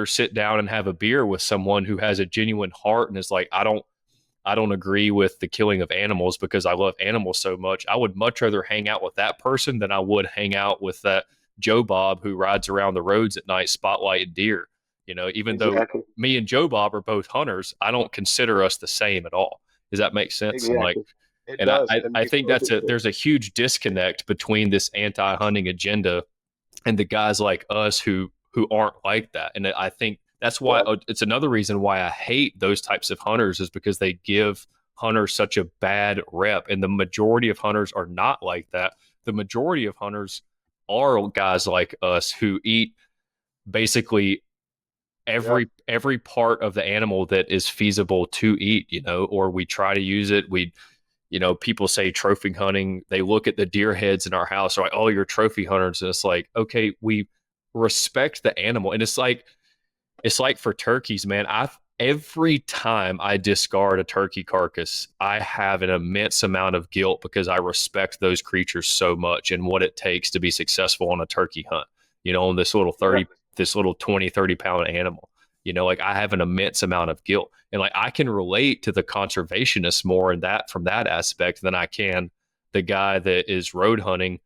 Speaker 2: sit down and have a beer with someone who has a genuine heart and is like, I don't agree with the killing of animals because I love animals so much. I would much rather hang out with that person than I would hang out with that Joe Bob who rides around the roads at night spotlighting deer. Even though me and Joe Bob are both hunters, I don't consider us the same at all. Does that make sense?
Speaker 3: Exactly.
Speaker 2: And I think there's a huge disconnect between this anti-hunting agenda and the guys like us who aren't like that. And I think that's why it's another reason why I hate those types of hunters is because they give hunters such a bad rep. And the majority of hunters are not like that. The majority of hunters are guys like us who eat basically every part of the animal that is feasible to eat, or we try to use it. People say trophy hunting, they look at the deer heads in our house, they're like, oh, you're trophy hunters. And it's like, okay, we respect the animal. And it's like for turkeys, man, every time I discard a turkey carcass, I have an immense amount of guilt because I respect those creatures so much and what it takes to be successful on a turkey hunt, on this little 20, 30 pound animal. Like I have an immense amount of guilt, and like I can relate to the conservationists more in that from that aspect than I can the guy that is road hunting,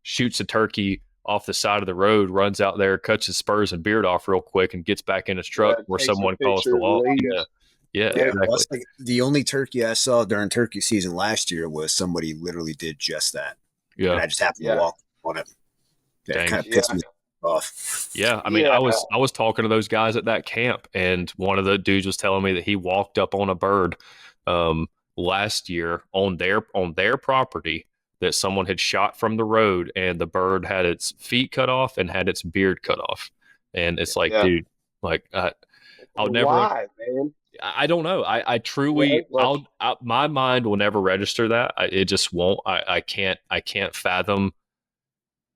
Speaker 2: shoots a turkey off the side of the road, runs out there, cuts his spurs and beard off real quick, and gets back in his truck where someone calls the law. Yeah, exactly.
Speaker 1: Well, like the only turkey I saw during turkey season last year was somebody literally did just that. Yeah, and I just happened to walk on it. That kind of pissed me off.
Speaker 2: Yeah, I mean, I was talking to those guys at that camp, and one of the dudes was telling me that he walked up on a bird last year on their property that someone had shot from the road, and the bird had its feet cut off and had its beard cut off. And it's like, dude, like I'll never.
Speaker 3: Why, man?
Speaker 2: I don't know. I truly, my mind will never register that. It just won't. I can't fathom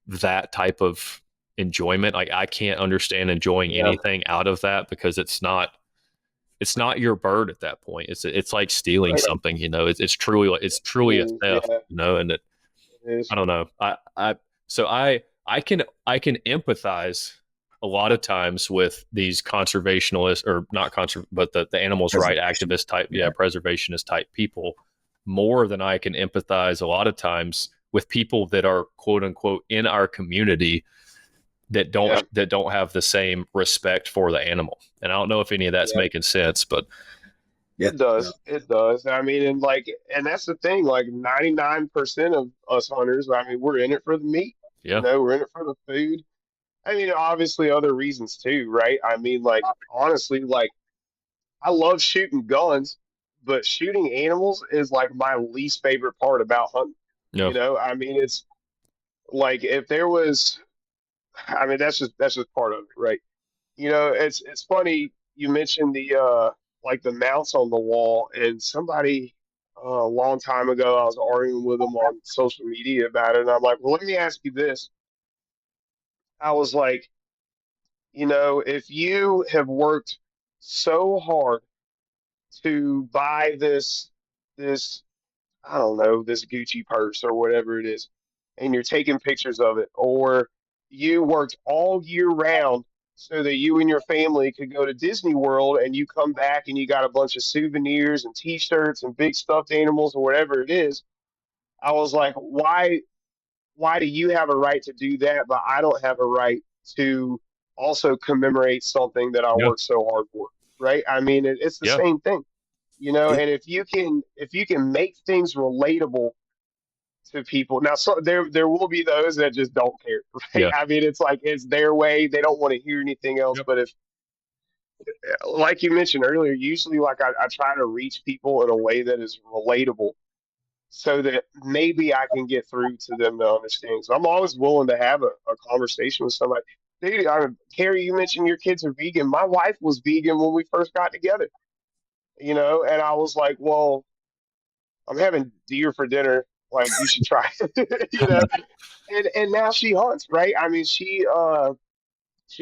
Speaker 2: that type of enjoyment. Like I can't understand enjoying
Speaker 3: Yeah.
Speaker 2: anything out of that because it's not your bird at that point. It's like stealing
Speaker 3: Right.
Speaker 2: something, you know. It's truly a theft,
Speaker 3: Yeah,
Speaker 2: you know. And
Speaker 3: it is.
Speaker 2: I don't know. So I can empathize a lot of times with these conservationalists or not but the animals right activist type, preservationist type people more than I can empathize a lot of times with people that are quote unquote in our community
Speaker 3: Yeah.
Speaker 2: that don't have the same respect for the animal. And I don't know if any of that's
Speaker 3: Yeah.
Speaker 2: making sense, but
Speaker 1: Yeah.
Speaker 3: It does. It does. I mean, and that's the thing. Like 99% of us hunters, I mean, we're in it for the meat. You
Speaker 2: yeah,
Speaker 3: know, we're in it for the food. I mean, obviously other reasons too, right? I mean, like honestly, like I love shooting guns, but shooting animals is like my least favorite part about hunting.
Speaker 2: yeah,
Speaker 3: You know, I mean, it's like if there was, I mean, that's just part of it, right? You know, it's funny you mentioned the like the mounts on the wall, and somebody a long time ago I was arguing with them on social media about it, and I'm like, well, let me ask you this. I was like, you know, if you have worked so hard to buy this I don't know, this Gucci purse or whatever it is, and you're taking pictures of it, or you worked all year round so that you and your family could go to Disney World and you come back and you got a bunch of souvenirs and t-shirts and big stuffed animals or whatever it is. I was like, why do you have a right to do that, but I don't have a right to also commemorate something that I
Speaker 2: yeah,
Speaker 3: worked so hard for, right? I mean, it's the
Speaker 2: yeah,
Speaker 3: same thing, you know.
Speaker 1: Yeah.
Speaker 3: And if you can make things relatable to people, now so there will be those that just don't care, right?
Speaker 2: yeah,
Speaker 3: I mean, it's like it's their way; they don't want to hear anything else.
Speaker 2: yep,
Speaker 3: But if, like you mentioned earlier, usually like I try to reach people in a way that is relatable so that maybe I can get through to them to understand. So I'm always willing to have a conversation with somebody. Dude, Kerri, you mentioned your kids are vegan. My wife was vegan when we first got together, you know, and I was like, well, I'm having deer for dinner. Like, you should try it, you know. And now she hunts, right? I mean, she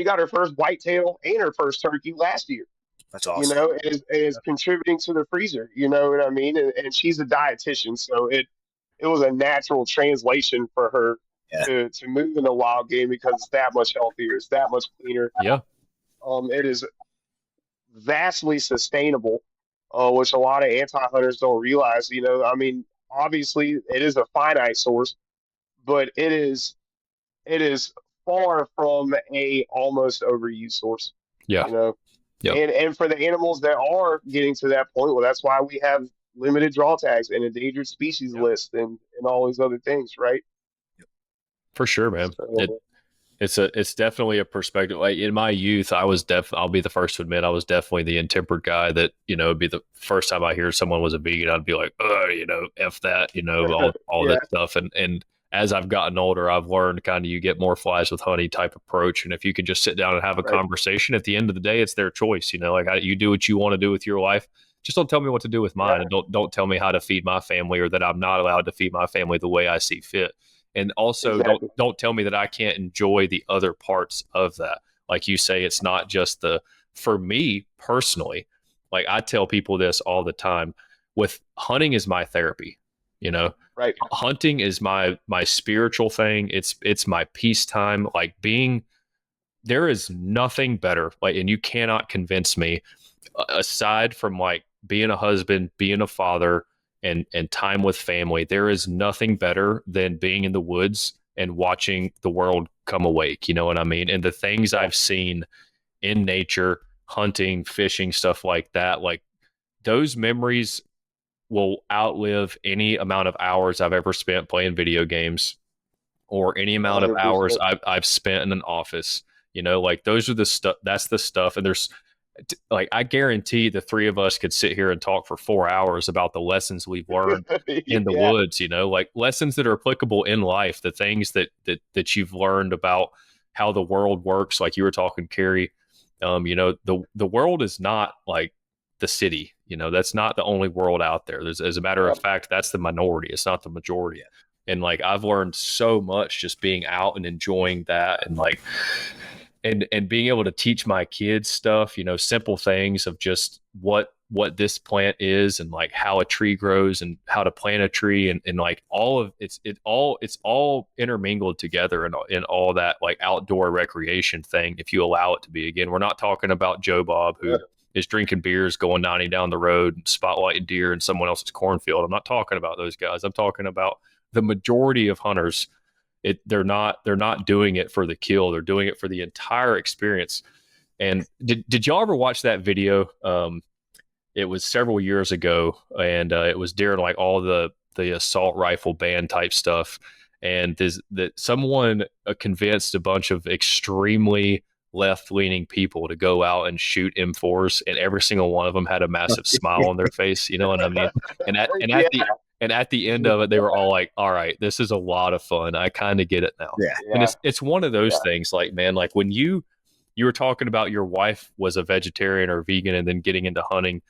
Speaker 3: got her first whitetail and her first turkey last year,
Speaker 1: That's
Speaker 3: you
Speaker 1: awesome.
Speaker 3: know, and is contributing to the freezer, you know what I mean? And she's a dietitian, so it was a natural translation for her
Speaker 1: Yeah.
Speaker 3: to move in the wild game because it's that much healthier, it's that much cleaner.
Speaker 2: yeah,
Speaker 3: It is vastly sustainable, which a lot of anti-hunters don't realize. You know, I mean, obviously it is a finite source, but it is far from a almost overused source.
Speaker 2: yeah,
Speaker 3: You know,
Speaker 2: yep,
Speaker 3: and for the animals that are getting to that point, well, that's why we have limited draw tags and endangered species
Speaker 2: yep,
Speaker 3: list and all these other things, right?
Speaker 2: for sure, man.
Speaker 3: So,
Speaker 2: It's definitely a perspective. Like in my youth, I'll be the first to admit I was definitely the intempered guy that, you know, it'd be the first time I hear someone was a vegan, I'd be like, oh, you know, F that, you know, all
Speaker 3: yeah,
Speaker 2: this stuff. And as I've gotten older, I've learned kind of you get more flies with honey type approach. And if you can just sit down and have a
Speaker 3: right,
Speaker 2: conversation, at the end of the day, it's their choice. You know, like you do what you want to do with your life. Just don't tell me what to do with
Speaker 3: yeah,
Speaker 2: mine, and don't tell me how to feed my family or that I'm not allowed to feed my family the way I see fit. And also
Speaker 3: exactly,
Speaker 2: don't tell me that I can't enjoy the other parts of that. Like you say, it's not just the for me personally, like I tell people this all the time, with hunting is my therapy, you know.
Speaker 3: right,
Speaker 2: Hunting is my spiritual thing. It's my peacetime. Like being there is nothing better. Like, and you cannot convince me aside from like being a husband, being a father, and time with family, there is nothing better than being in the woods and watching the world come awake. You know what I mean? And the things
Speaker 3: yeah,
Speaker 2: I've seen in nature, hunting, fishing, stuff like that, like those memories will outlive any amount of hours I've ever spent playing video games or any amount of hours
Speaker 3: 100%.
Speaker 2: I've spent in an office. You know, like those are the stuff. That's the stuff. And there's like I guarantee the three of us could sit here and talk for 4 hours about the lessons we've learned in the
Speaker 3: Yeah,
Speaker 2: woods. You know, like lessons that are applicable in life, the things that you've learned about how the world works. Like you were talking, Kerri. You know, the world is not like the city. You know, that's not the only world out there. As a matter
Speaker 3: yeah,
Speaker 2: of fact, that's the minority. It's not the majority. And like I've learned so much just being out and enjoying that, and like and being able to teach my kids stuff, you know, simple things of just what this plant is, and like how a tree grows, and how to plant a tree, and like all of it's all intermingled together, and all that like outdoor recreation thing, if you allow it to be. Again, we're not talking about Joe Bob
Speaker 3: Yeah.
Speaker 2: who is drinking beers, going 90 down the road, and spotlighting deer in someone else's cornfield. I'm not talking about those guys. I'm talking about the majority of hunters. They're not doing it for the kill. They're doing it for the entire experience. And did y'all ever watch that video? It was several years ago, and it was during like all the assault rifle ban type stuff. And that someone convinced a bunch of extremely left leaning people to go out and shoot M4s, and every single one of them had a massive smile on their face. You know what I mean? And at and
Speaker 3: Yeah,
Speaker 2: at the and at the end of it, they were all like, "All right, this is a lot of fun. I kind of get it now."
Speaker 1: Yeah.
Speaker 2: And
Speaker 3: yeah,
Speaker 2: it's one of those
Speaker 3: yeah,
Speaker 2: things, like, man, like when you were talking about your wife was a vegetarian or vegan and then getting into hunting.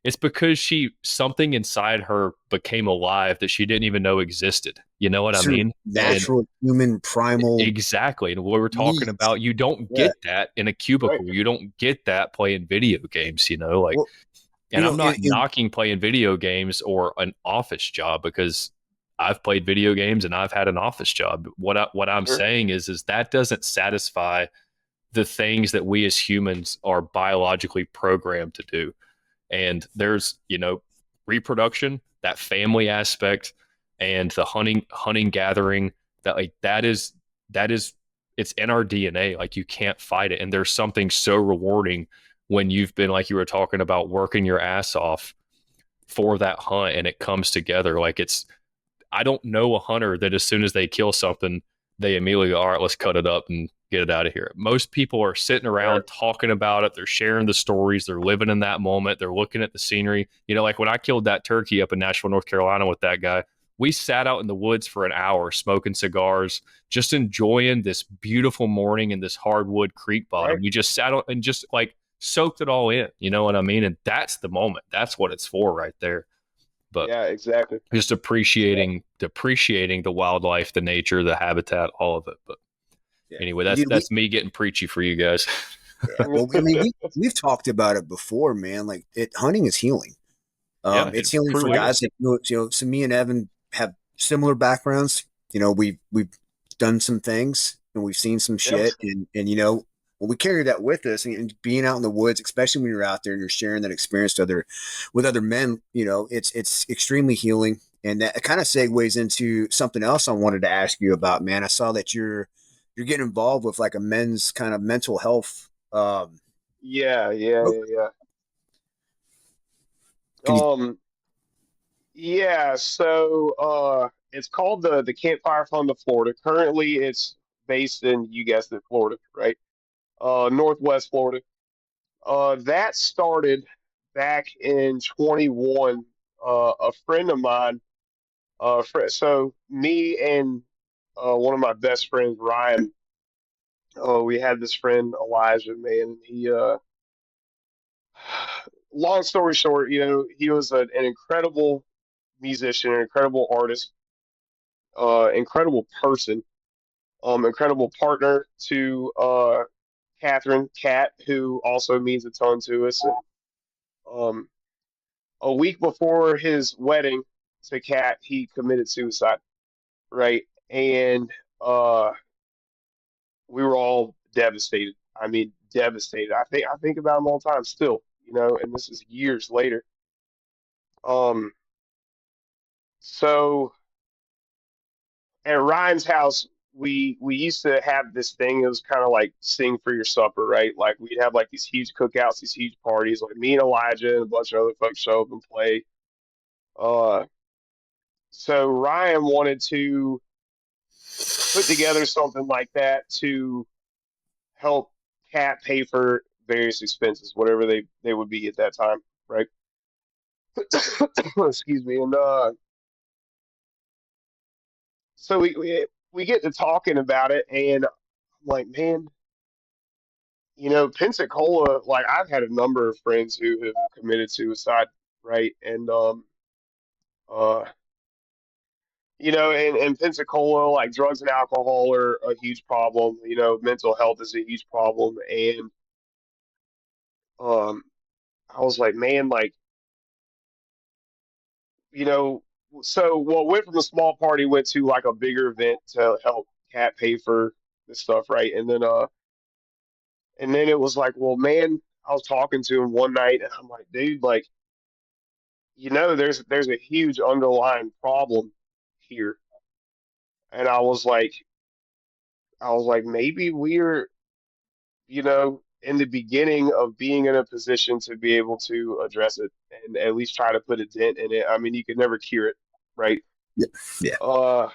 Speaker 2: It's because something inside her became alive that she didn't even know existed. You know what I
Speaker 1: Sort of
Speaker 2: mean? And
Speaker 1: natural human primal
Speaker 2: exactly. And what we're talking
Speaker 1: needs.
Speaker 2: about, you don't
Speaker 1: Yeah.
Speaker 2: get that in a
Speaker 3: right.
Speaker 2: cubicle. You don't get that playing video games, you know, like,
Speaker 1: Well,
Speaker 2: and I'm not
Speaker 1: in
Speaker 2: knocking playing video games or an office job, because I've played video games and I've had an office job. What I'm
Speaker 3: Sure.
Speaker 2: saying is that doesn't satisfy the things that we as humans are biologically programmed to do. And there's, you know, reproduction, that family aspect, and the hunting gathering, that like that is it's in our DNA. Like you can't fight it. And there's something so rewarding when you've been, like you were talking about, working your ass off for that hunt, and it comes together. Like I don't know a hunter that as soon as they kill something, they immediately go, all right, let's cut it up and get it out of here. Most people are sitting
Speaker 3: Right.
Speaker 2: around talking about it. They're sharing the stories. They're living in that moment. They're looking at the scenery. You know, like when I killed that turkey up in Nashville, North Carolina with that guy, we sat out in the woods for an hour smoking cigars, just enjoying this beautiful morning in this hardwood creek bottom.
Speaker 3: Right.
Speaker 2: We just sat and just like soaked it all in. You know what I mean? And that's the moment. That's what it's for right there. But
Speaker 3: Yeah, exactly.
Speaker 2: just
Speaker 3: Yeah,
Speaker 2: appreciating the wildlife, the nature, the habitat, all of it. But
Speaker 1: yeah.
Speaker 2: anyway,
Speaker 1: And
Speaker 2: that's
Speaker 1: dude, we
Speaker 2: that's me getting preachy for you guys.
Speaker 1: yeah. Well, I mean, we've talked about it before, man. Like hunting is healing.
Speaker 2: Yeah,
Speaker 1: It's
Speaker 2: it
Speaker 1: healing for
Speaker 2: truly
Speaker 1: guys
Speaker 2: is.
Speaker 1: that so me and Evan have similar backgrounds. You know, we've done some things and we've seen some
Speaker 3: yeah,
Speaker 1: shit, and well, we carry that with us. And being out in the woods, especially when you're out there and you're sharing that experience with other men, it's extremely healing. And that kind of segues into something else I wanted to ask you about, man. I saw that you're getting involved with like a men's kind of mental health.
Speaker 3: yeah, yeah,
Speaker 1: Book.
Speaker 3: yeah.
Speaker 1: Can you?
Speaker 3: Yeah. So, it's called the Campfire Fund of Florida. Currently, it's based in, you guessed it, Florida, right? Northwest Florida. That started back in 21. A friend of mine, so me and one of my best friends, Ryan, we had this friend Elijah, man. He, long story short, he was an incredible musician, an incredible artist, incredible person, incredible partner to Catherine Cat, who also means a ton to us. And um, a week before his wedding to Cat, he committed suicide, right? And uh, we were all devastated. I mean, devastated. I think about him all the time still, and this is years later. Um, so at Ryan's house, we used to have this thing. It was kind of like sing for your supper, right? Like we'd have like these huge cookouts, these huge parties. Like me and Elijah and a bunch of other folks show up and play. Uh, so Ryan wanted to put together something like that to help Cat pay for various expenses, whatever they would be at that time, right? Excuse me. And so we get to talking about it, and I'm like, man, Pensacola, like I've had a number of friends who have committed suicide, right? And uh in Pensacola, like drugs and alcohol are a huge problem. Mental health is a huge problem. And um, I was like, man, like, you know, so what went from a small party went to like a bigger event to help Cat pay for this stuff, right? And then it was like, well, man, I was talking to him one night, and I'm like, dude, like, there's a huge underlying problem here. And I was like, maybe we're, in the beginning of being in a position to be able to address it and at least try to put a dent in it. I mean, you could never cure it, right?
Speaker 1: Yeah. Yeah.
Speaker 3: Uh,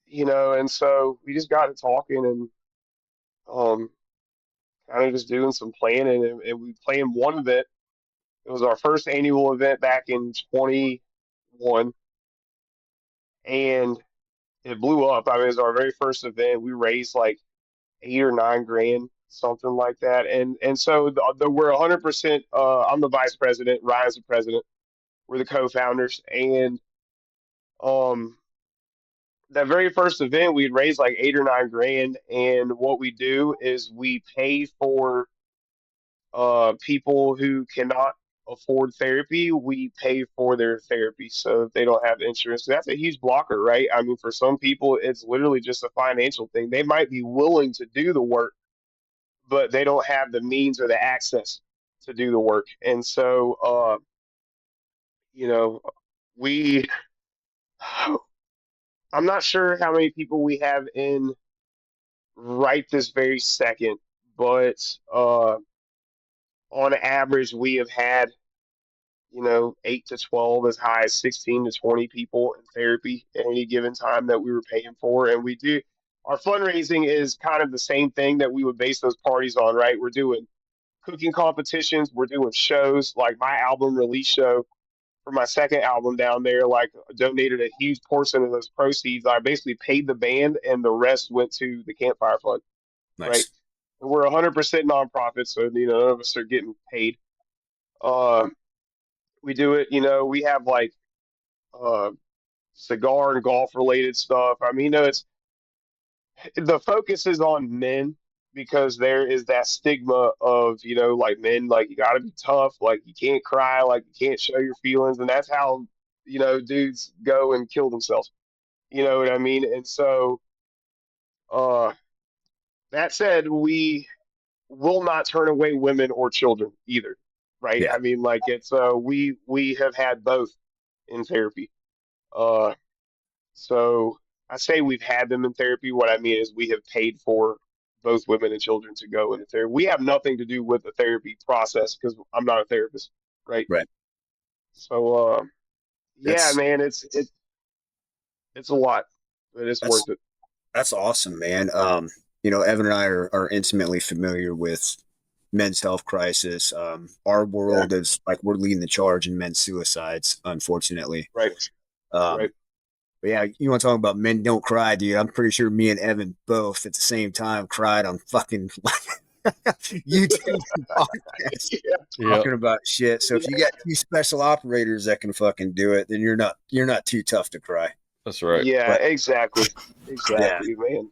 Speaker 3: and so we just got to talking and um kind of just doing some planning, and we planned one event. It was our first annual event back in 21, and it blew up. I mean, it was our very first event. We raised like 8 or 9 grand, something like that. And so we're 100%. I'm the vice president. Ryan's the president. We're the co-founders, and um, that very first event, we'd raised like 8 or 9 grand. And what we do is we pay for people who cannot afford therapy. We pay for their therapy, so if they don't have insurance, that's a huge blocker, right? I mean, for some people, it's literally just a financial thing. They might be willing to do the work, but they don't have the means or the access to do the work. And so, you know, we, I'm not sure how many people we have in right this very second, but on average, we have had 8 to 12, as high as 16 to 20 people in therapy at any given time that we were paying for. And we do, our fundraising is kind of the same thing that we would base those parties on, right? We're doing cooking competitions, we're doing shows, like my album release show for my second album down there, like donated a huge portion of those proceeds. I basically paid the band and the rest went to the Campfire Fund, right?
Speaker 1: Nice.
Speaker 3: And we're 100% nonprofit, so none of us are getting paid. Uh, we do it, we have like uh, cigar and golf related stuff. I mean, it's the focus is on men because there is that stigma of, like men, like you got to be tough, like you can't cry, like you can't show your feelings, and that's how dudes go and kill themselves. You know what I mean? And so, uh, that said, we will not turn away women or children either, right?
Speaker 1: Yeah.
Speaker 3: I mean, like it's we have had both in therapy. Uh, so I say we've had them in therapy. What I mean is we have paid for both women and children to go into therapy. We have nothing to do with the therapy process because I'm not a therapist, right?
Speaker 1: Right.
Speaker 3: So, yeah,
Speaker 1: That's
Speaker 3: man, it's a lot, but it's
Speaker 1: that's
Speaker 3: worth it.
Speaker 1: that's awesome, man. Evan and I are intimately familiar with men's health crisis. Our
Speaker 3: Yeah,
Speaker 1: world is like we're leading the charge in men's suicides, unfortunately.
Speaker 3: right,
Speaker 1: Um,
Speaker 3: right.
Speaker 1: but yeah, you want to talk about men don't cry, dude? I'm pretty sure me and Evan both at the same time cried on fucking YouTube podcasts
Speaker 3: Yeah,
Speaker 2: Yeah.
Speaker 1: talking about shit. So if you got two special operators that can fucking do it, then you're not too tough to cry.
Speaker 2: That's right.
Speaker 3: yeah,
Speaker 1: But
Speaker 3: exactly,
Speaker 1: yeah,
Speaker 3: exactly, man.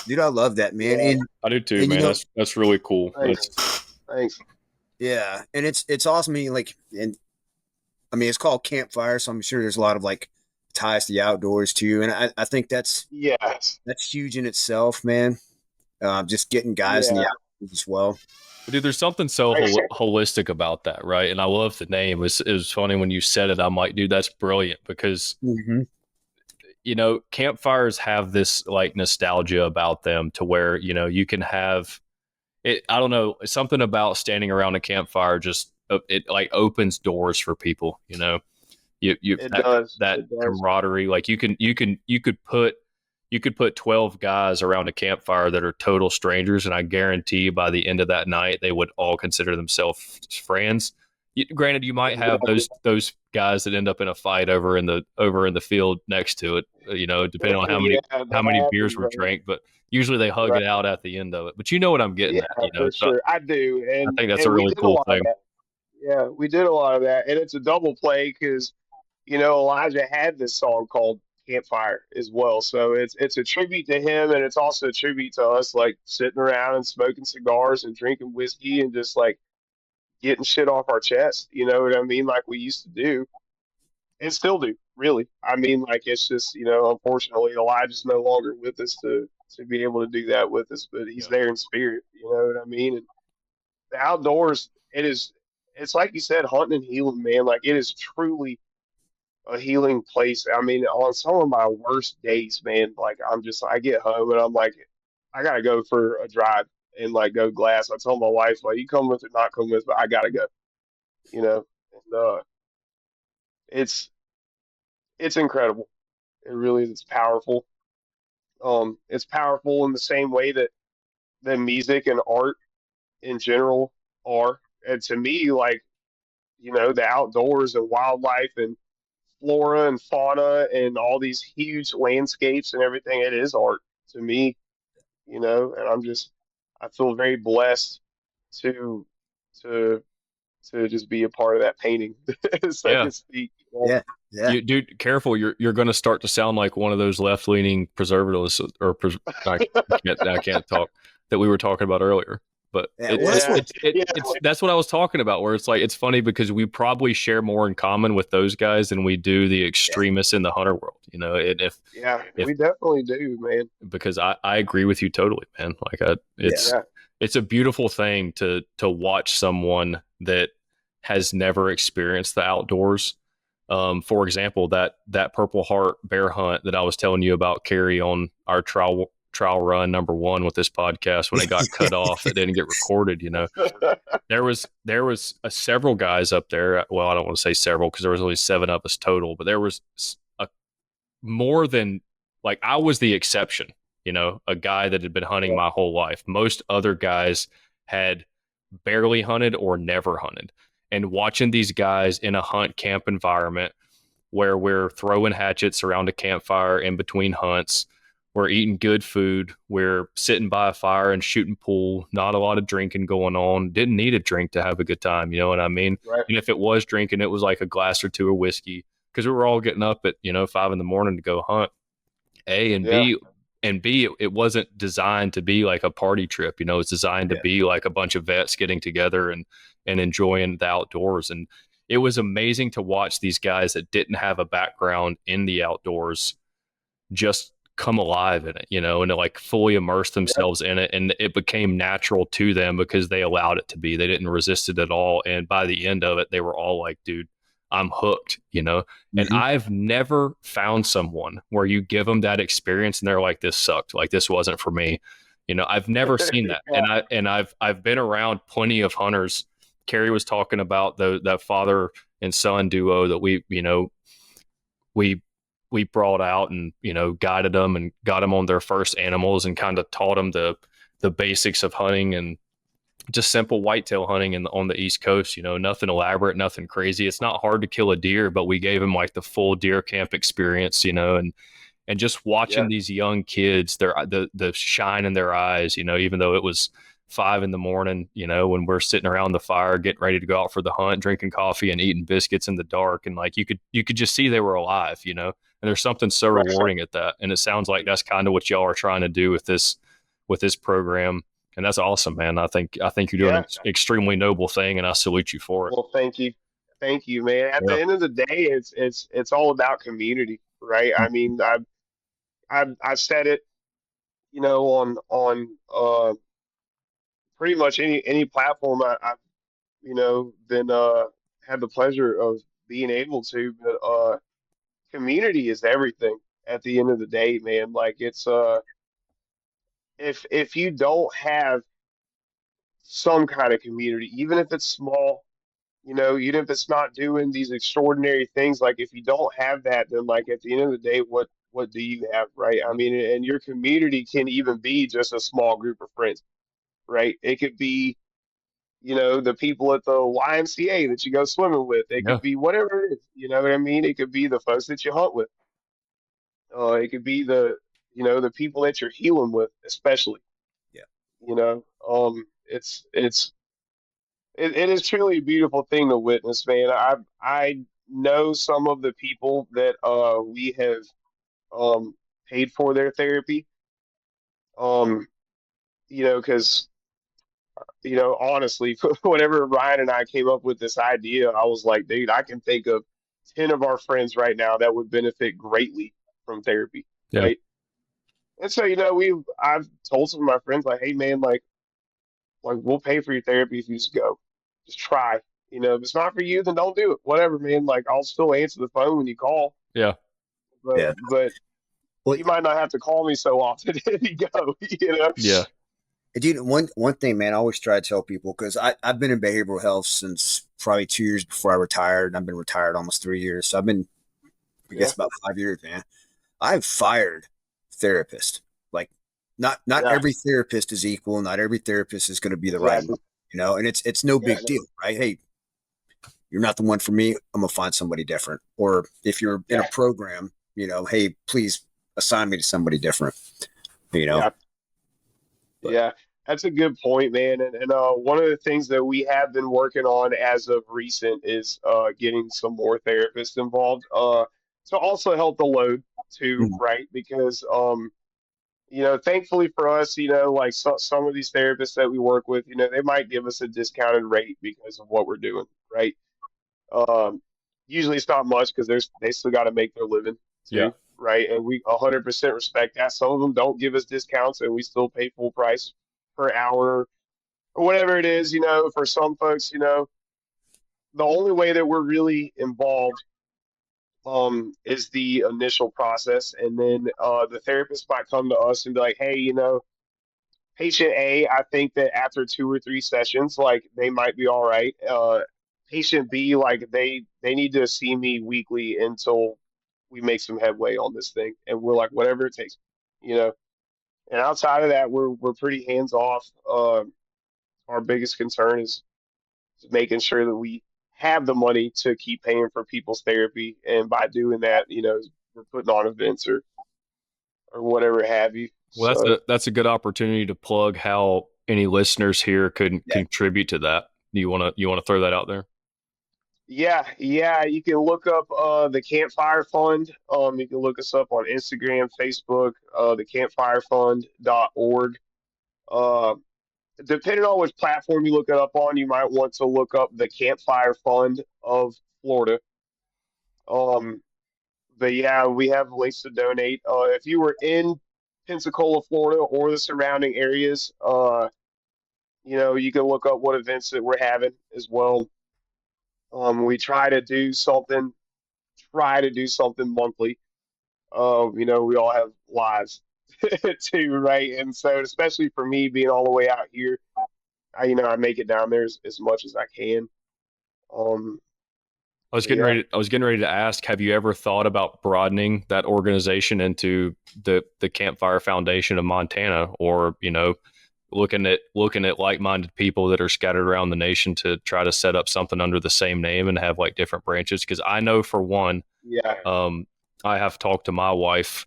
Speaker 1: dude, I love that, man.
Speaker 3: Yeah,
Speaker 2: I do too,
Speaker 1: And
Speaker 2: man. That's really cool.
Speaker 3: thanks,
Speaker 2: That's
Speaker 3: thanks.
Speaker 1: yeah, and it's awesome. Like, and I mean, it's called Campfire, so I'm sure there's a lot of like ties to the outdoors too, and I think
Speaker 3: Yes,
Speaker 1: that's huge in itself, man. Just getting guys in the
Speaker 3: yeah.
Speaker 1: outdoors as well.
Speaker 2: But dude, there's something so holistic about that, right? And I love the name. It was funny when you said it. I'm like, dude, that's brilliant because
Speaker 1: Mm-hmm.
Speaker 2: campfires have this like nostalgia about them to where you can have it. I don't know, something about standing around a campfire just it like opens doors for people. You
Speaker 3: It
Speaker 2: that
Speaker 3: does.
Speaker 2: that
Speaker 3: It does.
Speaker 2: camaraderie. Like you could put 12 guys around a campfire that are total strangers, and I guarantee you by the end of that night they would all consider themselves friends. Granted, you might have
Speaker 3: Exactly.
Speaker 2: those guys that end up in a fight over in the field next to it, depending on how many
Speaker 3: Yeah,
Speaker 2: how
Speaker 3: that
Speaker 2: many beers
Speaker 3: happens,
Speaker 2: were
Speaker 3: man.
Speaker 2: drank, but usually they hug
Speaker 3: Right.
Speaker 2: it out at the end of it. But you know what I'm getting
Speaker 3: Yeah,
Speaker 2: at.
Speaker 3: for
Speaker 2: So
Speaker 3: sure. I do.
Speaker 2: I
Speaker 3: And
Speaker 2: think that's a
Speaker 3: and we
Speaker 2: really
Speaker 3: did a
Speaker 2: cool
Speaker 3: lot of
Speaker 2: thing.
Speaker 3: that. Yeah, we did a lot of that. And it's a double play because, Elijah had this song called Campfire as well. So it's a tribute to him, and it's also a tribute to us, like sitting around and smoking cigars and drinking whiskey and just like getting shit off our chest. You know what I mean? Like we used to do and still do. Really, I mean, like it's just unfortunately, Elijah's no longer with us to be able to do that with us, but he's
Speaker 2: Yeah.
Speaker 3: there in spirit. You know what I mean? And the outdoors, it's like you said, hunting and healing, man. Like it is truly a healing place. I mean, on some of my worst days, man, like I get home and I'm like, I gotta go for a drive and like go glass. I told my wife, like, you come with or not come with, but I gotta go. You know, and, it's it's incredible. It really is. It's powerful. It's powerful in the same way that music and art in general are. And to me, like, the outdoors and wildlife and flora and fauna and all these huge landscapes and everything, it is art to me, and I feel very blessed to to to just be a part of that painting, so
Speaker 2: Yeah.
Speaker 3: to speak.
Speaker 1: Yeah. Yeah.
Speaker 2: Dude, careful! You're going to start to sound like one of those left leaning preservatives, or I can't talk, that we were talking about earlier. But
Speaker 1: Yeah. Well, that's what.
Speaker 2: it's that's what I was talking about. Where it's like it's funny because we probably share more in common with those guys than we do the extremists in the hunter world. And
Speaker 3: Yeah,
Speaker 2: if
Speaker 3: we definitely do, man.
Speaker 2: because I agree with you totally, man. Like
Speaker 1: Yeah.
Speaker 2: it's a beautiful thing to watch someone that has never experienced the outdoors. For example, that Purple Heart bear hunt that I was telling you about, Kerri, on our trial run #1 with this podcast, when it got cut off, that didn't get recorded. There was several guys up there. Well, I don't want to say several because there was only 7 of us total, but there was a more than, like, I was the exception. A guy that had been hunting my whole life. Most other guys had barely hunted or never hunted. And watching these guys in a hunt camp environment where we're throwing hatchets around a campfire in between hunts, we're eating good food, we're sitting by a fire and shooting pool, not a lot of drinking going on. Didn't need a drink to have a good time, you know what I mean?
Speaker 3: Right.
Speaker 2: And if it was drinking, it was like a glass or 2 of whiskey, because we were all getting up at 5 in the morning to go hunt. A and
Speaker 3: Yeah.
Speaker 2: B and B, it wasn't designed to be like a party trip. It's designed to be like a bunch of vets getting together and enjoying the outdoors. And it was amazing to watch these guys that didn't have a background in the outdoors just come alive in it, and to like fully immerse themselves in it. And it became natural to them because they allowed it to be. They didn't resist it at all. And by the end of it, they were all like, dude, I'm hooked, And I've never found someone where you give them that experience and they're like, this sucked, like this wasn't for me. I've never seen that. And I've been around plenty of hunters. Kerri was talking about that father and son duo that we brought out and guided them and got them on their first animals and kind of taught them the basics of hunting and just simple whitetail hunting on the East Coast. Nothing elaborate, nothing crazy. It's not hard to kill a deer, but we gave them like the full deer camp experience, and just watching these young kids, the shine in their eyes, even though it was 5 in the morning, when we're sitting around the fire, getting ready to go out for the hunt, drinking coffee and eating biscuits in the dark. And like, you could just see they were alive, and there's something so rewarding at that. And it sounds like that's kind of what y'all are trying to do with this program. And that's awesome, man. I think you're doing an extremely noble thing, and I salute you for it.
Speaker 3: Well, thank you, man. At the end of the day, it's all about community, right? I mean, I've said it, on pretty much any platform I've been had the pleasure of being able to, but community is everything. At the end of the day, man, like it's if you don't have some kind of community, even if it's small, even if it's not doing these extraordinary things, like if you don't have that, then like at the end of the day, what do you have, right? I mean, and your community can even be just a small group of friends, right? It could be, the people at the YMCA that you go swimming with. It could be whatever it is, you know what I mean? It could be the folks that you hunt with. It could be the people that you're healing with, especially.
Speaker 1: Yeah.
Speaker 3: It is truly a beautiful thing to witness, man. I know some of the people that we have paid for their therapy. Um, because honestly, whenever Ryan and I came up with this idea, I was like, dude, I can think of 10 of our friends right now that would benefit greatly from therapy,
Speaker 2: Yeah.
Speaker 3: right? And so, I've told some of my friends, like, hey, man, like we'll pay for your therapy if you just go. Just try. If it's not for you, then don't do it. Whatever, man. Like, I'll still answer the phone when you call,
Speaker 2: Yeah.
Speaker 3: but
Speaker 1: Yeah.
Speaker 3: but
Speaker 1: Well,
Speaker 3: you might not have to call me so often if you go,
Speaker 2: Yeah.
Speaker 1: dude, one thing, man, I always try to tell people, because I've been in behavioral health since probably 2 years before I retired, and I've been retired almost 3 years. So I've been, I
Speaker 3: Yeah,
Speaker 1: guess, about 5 years, man. I've fired therapists. Like, not
Speaker 3: yeah,
Speaker 1: every therapist is equal. Not every therapist is going to be the right one,
Speaker 3: exactly.
Speaker 1: and it's no
Speaker 3: Yeah,
Speaker 1: big deal, right? Hey, you're not the one for me. I'm gonna find somebody different. Or if you're in a
Speaker 3: yeah,
Speaker 1: program, hey, please assign me to somebody different. You know,
Speaker 3: yeah,
Speaker 1: but
Speaker 3: yeah. That's a good point, man. And one of the things that we have been working on as of recent is getting some more therapists involved. To also help the load too,
Speaker 1: mm,
Speaker 3: right? Because thankfully for us, like some of these therapists that we work with, they might give us a discounted rate because of what we're doing, right? Um, Usually it's not much because they still got to make their living
Speaker 2: Yeah.
Speaker 3: too, right? And we 100% respect that. Some of them don't give us discounts, and we still pay full price per hour or whatever it is. For some folks, the only way that we're really involved is the initial process, and then the therapist might come to us and be like, hey, patient A, I think that after 2 or 3 sessions, like they might be all right. Patient B, like they need to see me weekly until we make some headway on this thing, and we're like whatever it takes, you know. And outside of that, we're pretty hands off. Our biggest concern is making sure that we have the money to keep paying for people's therapy, and by doing that, we're putting on events or whatever have you.
Speaker 2: Well,
Speaker 3: So.
Speaker 2: that's a good opportunity to plug how any listeners here could
Speaker 1: yeah,
Speaker 2: contribute to that. You want to throw that out there?
Speaker 3: Yeah, yeah, you can look up the Campfire Fund. You can look us up on Instagram, Facebook, the campfirefund.org. Uh, Depending on which platform you look it up on, you might want to look up the Campfire Fund of Florida. Um, but yeah, we have links to donate. If you were in Pensacola, Florida, or the surrounding areas, you can look up what events that we're having as well. We try to do something monthly. We all have lives too, right? And so, especially for me being all the way out here, I make it down there as much as I can. Um, but yeah,
Speaker 2: I was getting ready to ask, have you ever thought about broadening that organization into the Campfire Foundation of Montana, or looking at like-minded people that are scattered around the nation to try to set up something under the same name and have like different branches? Because I know for one,
Speaker 3: yeah,
Speaker 2: um, I have talked to my wife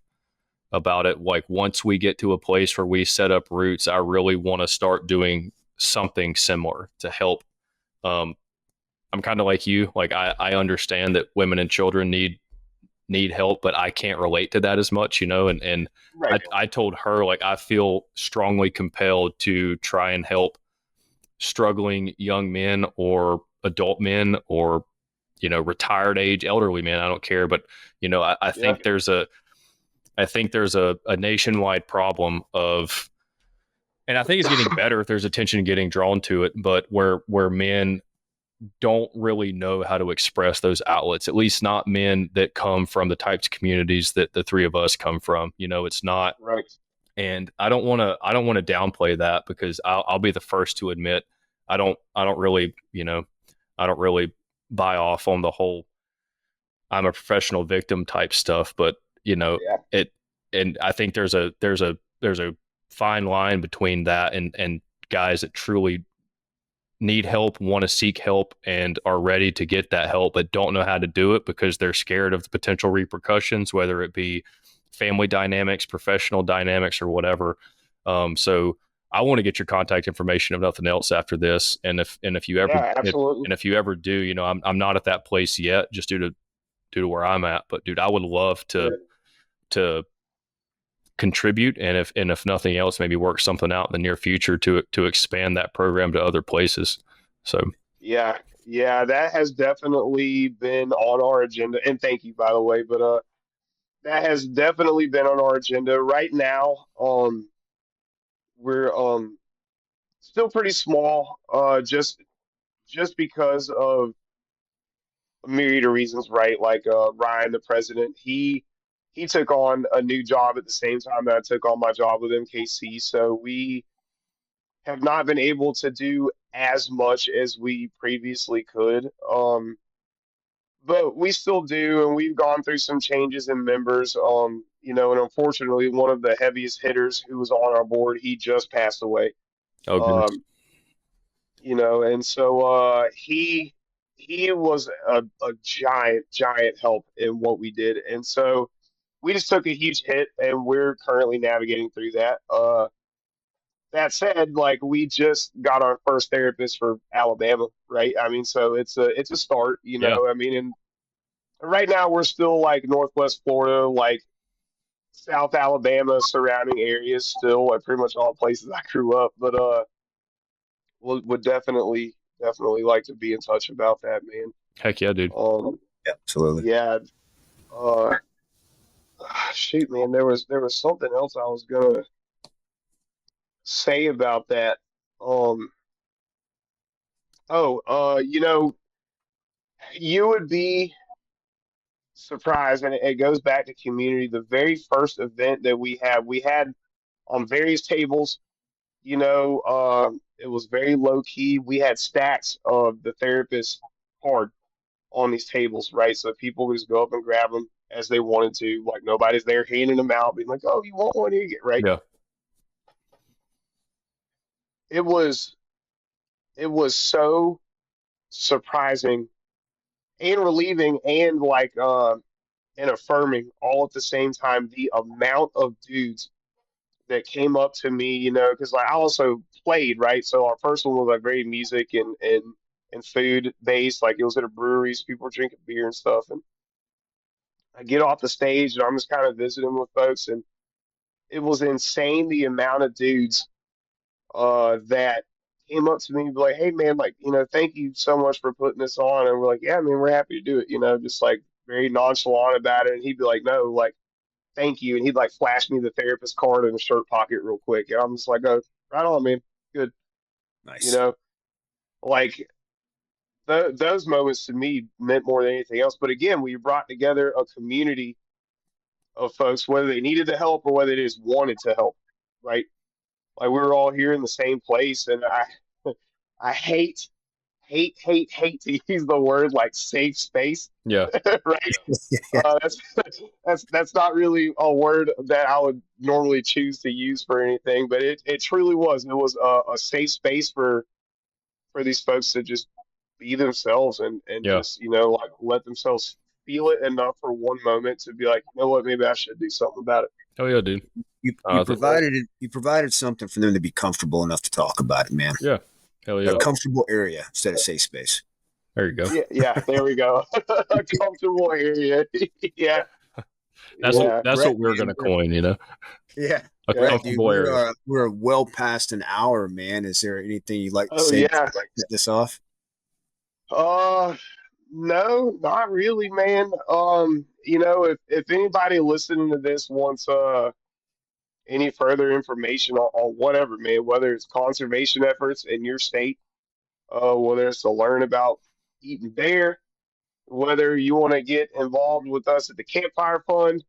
Speaker 2: about it. Like, once we get to a place where we set up roots, I really want to start doing something similar to help. Um, I'm kind of like you. Like, I understand that women and children need help, but I can't relate to that as much, and
Speaker 3: right,
Speaker 2: I told her, like, I feel strongly compelled to try and help struggling young men or adult men or retired age elderly men. I don't care, but I
Speaker 3: yeah,
Speaker 2: think there's a nationwide problem of, and I think it's getting better if there's attention getting drawn to it, but where men don't really know how to express those outlets, at least not men that come from the types of communities that the three of us come from. It's not,
Speaker 3: right,
Speaker 2: and I don't want to downplay that, because I'll be the first to admit I don't really I don't really buy off on the whole I'm a professional victim type stuff, but
Speaker 3: yeah,
Speaker 2: it, and I think there's a fine line between that and guys that truly need help, want to seek help, and are ready to get that help, but don't know how to do it because they're scared of the potential repercussions, whether it be family dynamics, professional dynamics, or whatever. So I want to get your contact information, if nothing else, after this. And if you ever
Speaker 3: yeah, absolutely.
Speaker 2: and if you ever do, I'm not at that place yet, just due to where I'm at. But dude, I would love to
Speaker 3: Right.
Speaker 2: to contribute, and if nothing else, maybe work something out in the near future to expand that program to other places. So
Speaker 3: Yeah, yeah, that has definitely been on our agenda. And thank you, by the way. But that has definitely been on our agenda. Right now, we're still pretty small, just because of a myriad of reasons, right? Like Ryan, the president, he took on a new job at the same time that I took on my job with MKC. So we have not been able to do as much as we previously could. But we still do, and we've gone through some changes in members. And unfortunately, one of the heaviest hitters who was on our board, he just passed away.
Speaker 2: oh goodness.
Speaker 3: Um, and so he was a giant help in what we did, and so we just took a huge hit, and we're currently navigating through that. That said, like we just got our first therapist for Alabama, right? I mean, so it's a start,
Speaker 2: Yeah.
Speaker 3: I mean, and right now we're still like Northwest Florida, like South Alabama, surrounding areas, still like pretty much all places I grew up, but would definitely like to be in touch about that, man.
Speaker 2: Heck yeah, dude.
Speaker 1: Yeah, absolutely.
Speaker 3: Yeah. Uh, Shoot, man, there was something else I was gonna say about that. Um, you would be surprised, and it goes back to community. The very first event that we had on various tables. It was very low key. We had stacks of the therapist card on these tables, right? So people would just go up and grab them as they wanted to. Like nobody's there handing them out, being like, "Oh, you want one? Here you get," right?
Speaker 2: Yeah.
Speaker 3: It was it was so surprising and relieving and like and affirming all at the same time. The amount of dudes that came up to me, because like I also played, right? So our first one was like very music and food based. Like it was at a brewery, so people were drinking beer and stuff. And I get off the stage and I'm just kind of visiting with folks, and it was insane the amount of dudes that came up to me and be like, "Hey man, like thank you so much for putting this on." And we're like, "Yeah, man, we're happy to do it." Just like very nonchalant about it. And he'd be like, "No, like thank you," and he'd like flash me the therapist card in the shirt pocket real quick, and I'm just like, "Oh, right on, man, good." You
Speaker 1: Nice.
Speaker 3: know, like those moments to me meant more than anything else. But again, we brought together a community of folks, whether they needed the help or whether they just wanted to help, right? Like we were all here in the same place, and I hate to use the word like safe space,
Speaker 2: Yeah.
Speaker 3: right?
Speaker 1: Yeah,
Speaker 3: That's not really a word that I would normally choose to use for anything, but it truly was. It was a safe space for these folks to just be themselves and
Speaker 2: Yeah.
Speaker 3: just like let themselves feel it enough for one moment to be like, what, maybe I should do something about it.
Speaker 2: Oh yeah, dude.
Speaker 1: you provided something for them to be comfortable enough to talk about it, man.
Speaker 2: Yeah. Hell
Speaker 1: A
Speaker 2: yeah.
Speaker 1: comfortable area instead of safe space.
Speaker 2: There you go.
Speaker 3: Yeah, there we go. A comfortable area. Yeah,
Speaker 2: That's
Speaker 3: yeah.
Speaker 2: that's
Speaker 1: Brett,
Speaker 2: what we're
Speaker 1: man,
Speaker 2: gonna coin,
Speaker 1: yeah.
Speaker 2: a
Speaker 3: Yeah.
Speaker 1: Brett, dude,
Speaker 2: comfortable area.
Speaker 1: we're well past an hour, man. Is there anything you'd like to
Speaker 3: Oh
Speaker 1: say
Speaker 3: yeah.
Speaker 1: before I get this off?
Speaker 3: Uh, no, not really, man. If anybody listening to this wants any further information on whatever, man, whether it's conservation efforts in your state, whether it's to learn about eating bear, whether you want to get involved with us at the Campfire Fund,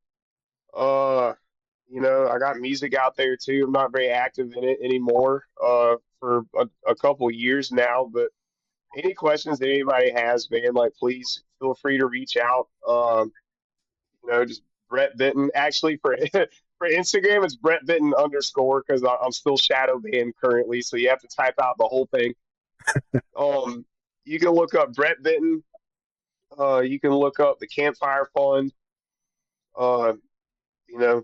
Speaker 3: uh, I got music out there too. I'm not very active in it anymore, for a couple years now, but any questions that anybody has, man, like please feel free to reach out. Just Brett Benton. Actually, for for Instagram, it's Brett Benton underscore because I'm still shadow banned currently, so you have to type out the whole thing. Um, you can look up Brett Benton. You can look up the Campfire Fund. Uh, if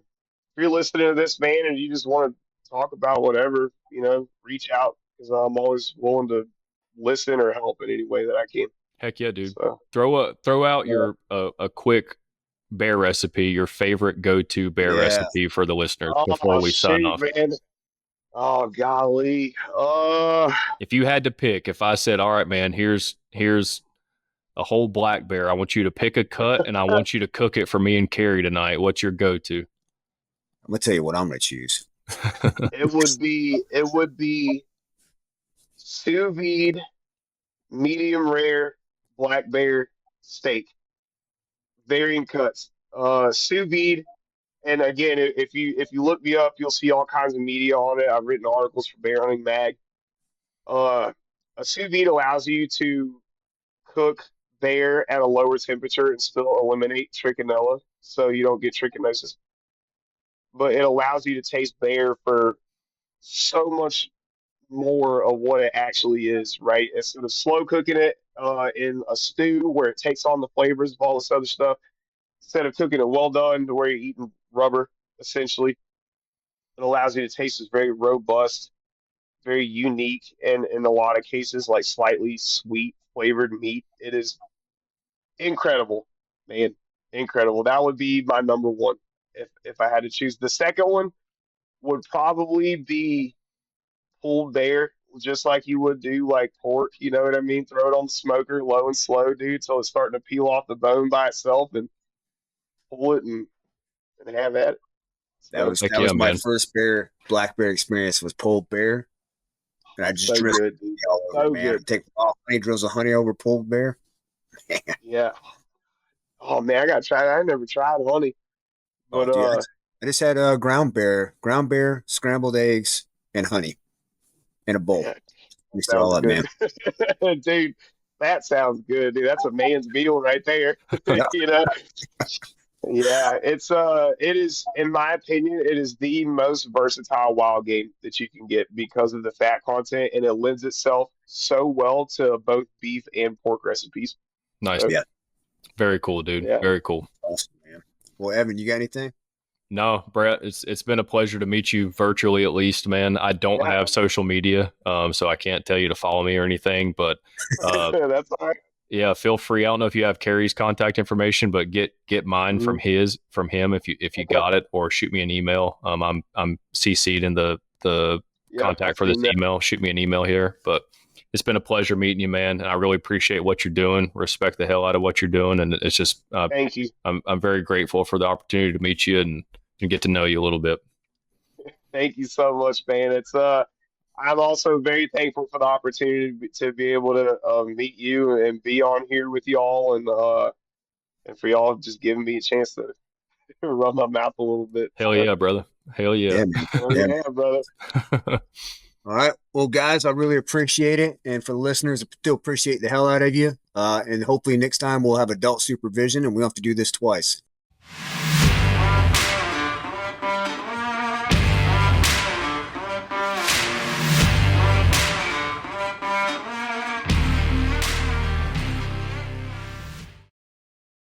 Speaker 3: you're listening to this, man, and you just want to talk about whatever, reach out because I'm always willing to listen or help in any way that I can.
Speaker 2: Heck yeah, dude.
Speaker 3: So,
Speaker 2: Throw out
Speaker 3: yeah.
Speaker 2: your a quick bear recipe, your favorite go-to bear
Speaker 1: Yeah.
Speaker 2: recipe for the listeners before
Speaker 3: Oh
Speaker 2: we sign
Speaker 3: shoot,
Speaker 2: off.
Speaker 3: man. Oh golly.
Speaker 2: If you had to pick, if I said, all right, man, here's a whole black bear, I want you to pick a cut and I want you to cook it for me and Kerri tonight. What's your go-to?
Speaker 1: I'm gonna tell you what I'm gonna choose.
Speaker 3: it would be sous vide medium rare black bear steak, varying cuts. Sous vide, and again, if you look me up, you'll see all kinds of media on it. I've written articles for Bear Hunting Mag. Uh, a sous vide allows you to cook bear at a lower temperature and still eliminate trichinella, so you don't get trichinosis. But it allows you to taste bear for so much more of what it actually is, right? Instead of slow cooking it in a stew where it takes on the flavors of all this other stuff, instead of cooking it well done to where you're eating rubber, essentially, it allows you to taste this very robust, very unique, and in a lot of cases, like slightly sweet flavored meat. It is incredible, man, incredible. That would be my number one if I had to choose. The second one would probably be pulled bear, just like you would do like pork. You know what I mean? Throw it on the smoker, low and slow, dude, till it's starting to peel off the bone by itself, and pull it and have at it.
Speaker 1: That
Speaker 3: So,
Speaker 1: was
Speaker 2: Heck
Speaker 1: that
Speaker 2: yeah,
Speaker 1: was my
Speaker 2: man.
Speaker 1: first black bear experience was pulled bear, and I just
Speaker 3: so
Speaker 1: drizzled
Speaker 3: good, dude.
Speaker 1: it all over,
Speaker 3: So
Speaker 1: man.
Speaker 3: good.
Speaker 1: Take honey drills of honey over pulled bear.
Speaker 3: Yeah. Oh man, I gotta try that. I never tried honey,
Speaker 1: Oh,
Speaker 3: but
Speaker 1: dude, I just had ground bear, scrambled eggs, and honey in a bowl.
Speaker 3: yeah,
Speaker 1: Mixed it all
Speaker 3: sounds
Speaker 1: up, man.
Speaker 3: good, dude. That sounds good, dude. That's a man's meal right there.
Speaker 1: Yeah,
Speaker 3: You know. Yeah, it is, in my opinion, it is the most versatile wild game that you can get because of the fat content, and it lends itself so well to both beef and pork recipes.
Speaker 2: Nice.
Speaker 3: So
Speaker 1: yeah,
Speaker 2: Very cool, dude.
Speaker 3: yeah,
Speaker 2: Very cool.
Speaker 1: awesome, man. Well, Evan, you got anything?
Speaker 2: No, Brett, it's been a pleasure to meet you virtually at least, man. I don't
Speaker 3: yeah,
Speaker 2: have social media, so I can't tell you to follow me or anything, but
Speaker 3: that's all right.
Speaker 2: yeah, feel free. I don't know if you have Kerri's contact information, but get mine
Speaker 3: Mhm.
Speaker 2: from him if you
Speaker 3: Okay.
Speaker 2: got it, or shoot me an email. I'm CC'd in the
Speaker 3: Yep, I
Speaker 2: contact for this
Speaker 3: seen that.
Speaker 2: email. Shoot me an email here. But it's been a pleasure meeting you, man, and I really appreciate what you're doing. Respect the hell out of what you're doing, and it's just
Speaker 3: Thank you.
Speaker 2: I'm very grateful for the opportunity to meet you and get to know you a little bit.
Speaker 3: Thank you so much, man. I'm also very thankful for the opportunity to be able to meet you and be on here with y'all, and for y'all just giving me a chance to run my mouth a little bit.
Speaker 2: Hell
Speaker 3: So,
Speaker 2: yeah, brother. Hell yeah.
Speaker 1: Yeah, man.
Speaker 3: well,
Speaker 1: Yeah.
Speaker 3: yeah, brother.
Speaker 1: All right. Well, guys, I really appreciate it. And for the listeners, I still appreciate the hell out of you. And hopefully next time we'll have adult supervision and we don't have to do this twice.